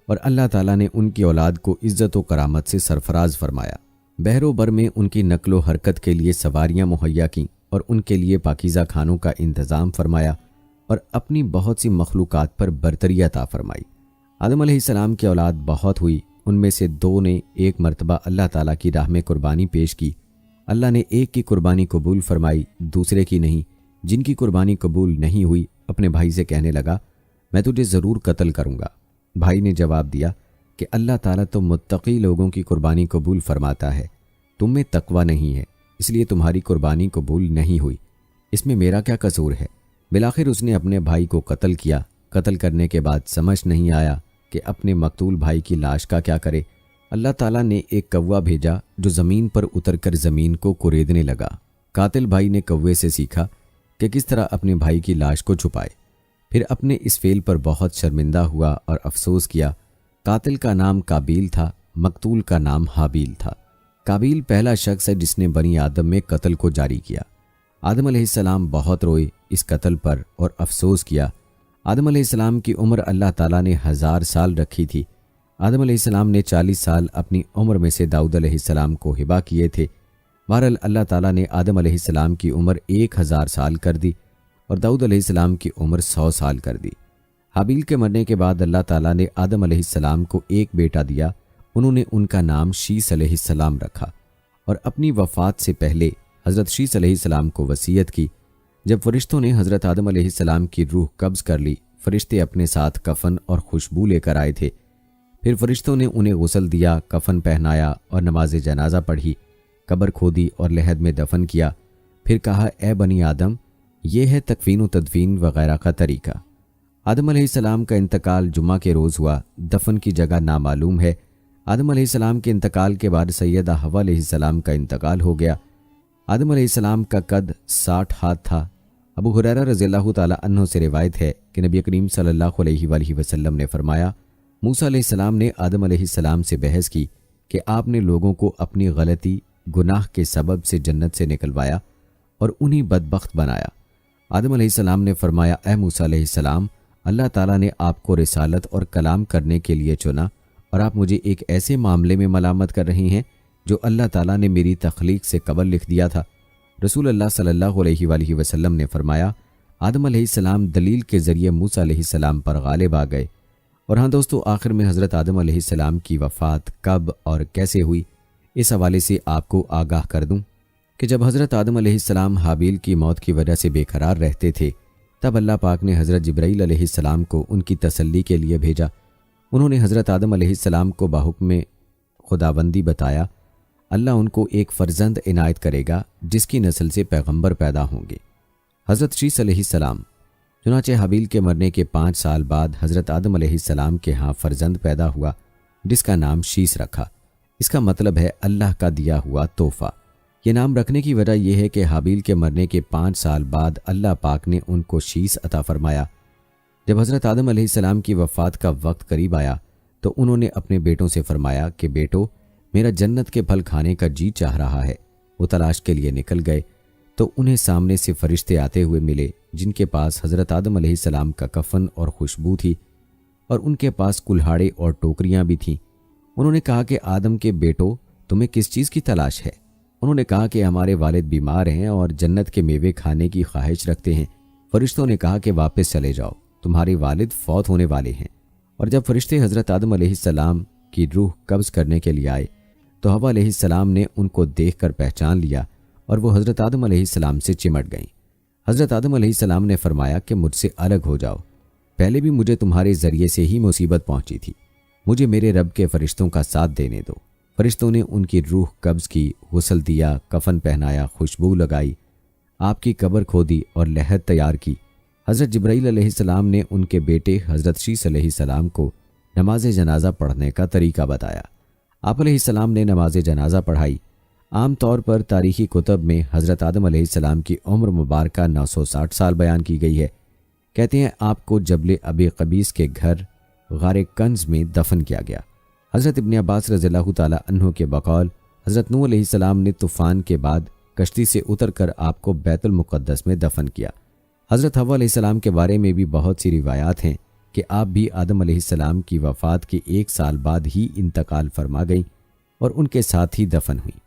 اور اللہ تعالیٰ نے ان کی اولاد کو عزت و کرامت سے سرفراز فرمایا۔ بحر و بر میں ان کی نقل و حرکت کے لیے سواریاں مہیا کیں اور ان کے لیے پاکیزہ کھانوں کا انتظام فرمایا، اور اپنی بہت سی مخلوقات پر برتری عطا فرمائی۔ آدم علیہ السلام کی اولاد بہت ہوئی، ان میں سے دو نے ایک مرتبہ اللہ تعالیٰ کی راہ میں قربانی پیش کی۔ اللہ نے ایک کی قربانی قبول فرمائی، دوسرے کی نہیں۔ جن کی قربانی قبول نہیں ہوئی اپنے بھائی سے کہنے لگا، میں تجھے ضرور قتل کروں گا۔ بھائی نے جواب دیا کہ اللہ تعالیٰ تو متقی لوگوں کی قربانی قبول فرماتا ہے، تم میں تقوی نہیں ہے، اس لیے تمہاری قربانی قبول نہیں ہوئی، اس میں میرا کیا قصور ہے؟ بالآخر اس نے اپنے بھائی کو قتل کیا۔ قتل کرنے کے بعد سمجھ نہیں آیا کہ اپنے مقتول بھائی کی لاش کا کیا کرے۔ اللہ تعالیٰ نے ایک کوا بھیجا جو زمین پر اتر کر زمین کو کوریدنے لگا۔ قاتل بھائی نے کوے سے سیکھا کہ کس طرح اپنے بھائی کی لاش کو چھپائے، پھر اپنے اس فعل پر بہت شرمندہ ہوا اور افسوس کیا۔ قاتل کا نام قابیل تھا، مقتول کا نام حابیل تھا۔ قابیل پہلا شخص ہے جس نے بنی آدم میں قتل کو جاری کیا۔ آدم علیہ السلام بہت روئے اس قتل پر اور افسوس کیا۔ آدم علیہ السلام کی عمر اللہ تعالیٰ نے 1000 سال رکھی تھی۔ آدم علیہ السلام نے 40 سال اپنی عمر میں سے داؤد علیہ السلام کو ہبہ کیے تھے۔ بہرحال اللہ تعالیٰ نے آدم علیہ السلام کی عمر 1000 سال کر دی اور داؤد علیہ السلام کی عمر 100 سال کر دی۔ حابیل کے مرنے کے بعد اللہ تعالیٰ نے آدم علیہ السلام کو ایک بیٹا دیا، انہوں نے ان کا نام شیس علیہ السلام رکھا، اور اپنی وفات سے پہلے حضرت شیس علیہ السلام کو وصیت کی۔ جب فرشتوں نے حضرت آدم علیہ السلام کی روح قبض کر لی، فرشتے اپنے ساتھ کفن اور خوشبو لے کر آئے تھے۔ پھر فرشتوں نے انہیں غسل دیا، کفن پہنایا اور نماز جنازہ پڑھی، قبر کھودی اور لحد میں دفن کیا۔ پھر کہا، اے بنی آدم، یہ ہے تکفین و تدفین وغیرہ کا طریقہ۔ آدم علیہ السلام کا انتقال جمعہ کے روز ہوا، دفن کی جگہ نامعلوم ہے۔ آدم علیہ السلام کے انتقال کے بعد سیدہ حوا علیہ السلام کا انتقال ہو گیا۔ آدم علیہ السلام کا قد 60 ہاتھ تھا۔ ابو ہریرہ رضی اللہ تعالیٰ عنہ سے روایت ہے کہ نبی کریم صلی اللہ علیہ وآلہ وسلم نے فرمایا، موسیٰ علیہ السلام نے آدم علیہ السلام سے بحث کی کہ آپ نے لوگوں کو اپنی غلطی گناہ کے سبب سے جنت سے نکلوایا اور انہیں بدبخت بنایا۔ آدم علیہ السلام نے فرمایا، اے موسیٰ علیہ السلام، اللہ تعالیٰ نے آپ کو رسالت اور کلام کرنے کے لیے چنا، اور آپ مجھے ایک ایسے معاملے میں ملامت کر رہی ہیں جو اللہ تعالیٰ نے میری تخلیق سے قبل لکھ دیا تھا۔ رسول اللہ صلی اللہ علیہ وآلہ وسلم نے فرمایا، آدم علیہ السلام دلیل کے ذریعے موسیٰ علیہ السلام پر غالب آ گئے۔ اور ہاں دوستو، آخر میں حضرت آدم علیہ السلام کی وفات کب اور کیسے ہوئی، اس حوالے سے آپ کو آگاہ کر دوں کہ جب حضرت آدم علیہ السلام حابیل کی موت کی وجہ سے بے قرار رہتے تھے، تب اللہ پاک نے حضرت جبرائیل علیہ السلام کو ان کی تسلی کے لیے بھیجا۔ انہوں نے حضرت آدم علیہ السلام کو باحکم خداوندی بتایا، اللہ ان کو ایک فرزند عنایت کرے گا جس کی نسل سے پیغمبر پیدا ہوں گے، حضرت شیس علیہ السلام۔ چنانچہ حابیل کے مرنے کے 5 سال بعد حضرت آدم علیہ السلام کے ہاں فرزند پیدا ہوا جس کا نام شیس رکھا۔ اس کا مطلب ہے اللہ کا دیا ہوا تحفہ۔ یہ نام رکھنے کی وجہ یہ ہے کہ حابیل کے مرنے کے 5 سال بعد اللہ پاک نے ان کو شیس عطا فرمایا۔ جب حضرت آدم علیہ السلام کی وفات کا وقت قریب آیا تو انہوں نے اپنے بیٹوں سے فرمایا کہ بیٹو، میرا جنت کے پھل کھانے کا جی چاہ رہا ہے۔ وہ تلاش کے لیے نکل گئے تو انہیں سامنے سے فرشتے آتے ہوئے ملے جن کے پاس حضرت آدم علیہ السلام کا کفن اور خوشبو تھی، اور ان کے پاس کلہاڑے اور ٹوکریاں بھی تھیں۔ انہوں نے کہا کہ آدم کے بیٹو، تمہیں کس چیز کی تلاش ہے؟ انہوں نے کہا کہ ہمارے والد بیمار ہیں اور جنت کے میوے کھانے کی خواہش رکھتے ہیں۔ فرشتوں نے کہا کہ واپس چلے جاؤ، تمہارے والد فوت ہونے والے ہیں۔ اور جب فرشتے حضرت آدم علیہ السلام کی روح قبض کرنے کے لیے آئے تو حوا علیہ السلام نے ان کو دیکھ کر پہچان لیا اور وہ حضرت آدم علیہ السلام سے چمٹ گئیں۔ حضرت آدم علیہ السلام نے فرمایا کہ مجھ سے الگ ہو جاؤ، پہلے بھی مجھے تمہارے ذریعے سے ہی مصیبت پہنچی تھی، مجھے میرے رب کے فرشتوں کا ساتھ دینے دو۔ فرشتوں نے ان کی روح قبض کی، غسل دیا، کفن پہنایا، خوشبو لگائی، آپ کی قبر کھودی اور لحد تیار کی۔ حضرت جبرائیل علیہ السلام نے ان کے بیٹے حضرت شیس علیہ السلام کو نماز جنازہ پڑھنے کا طریقہ بتایا۔ آپ علیہ السلام نے نماز جنازہ پڑھائی۔ عام طور پر تاریخی کتب میں حضرت آدم علیہ السلام کی عمر مبارکہ 960 سال بیان کی گئی ہے۔ کہتے ہیں آپ کو جبل ابی قبیس کے گھر غار کنز میں دفن کیا گیا۔ حضرت ابن عباس رضی اللہ تعالیٰ عنہ کے بقول حضرت نوح علیہ السلام نے طوفان کے بعد کشتی سے اتر کر آپ کو بیت المقدس میں دفن کیا۔ حضرت حوا علیہ السلام کے بارے میں بھی بہت سی روایات ہیں کہ آپ بھی آدم علیہ السلام کی وفات کے 1 سال بعد ہی انتقال فرما گئیں اور ان کے ساتھ ہی دفن ہوئیں۔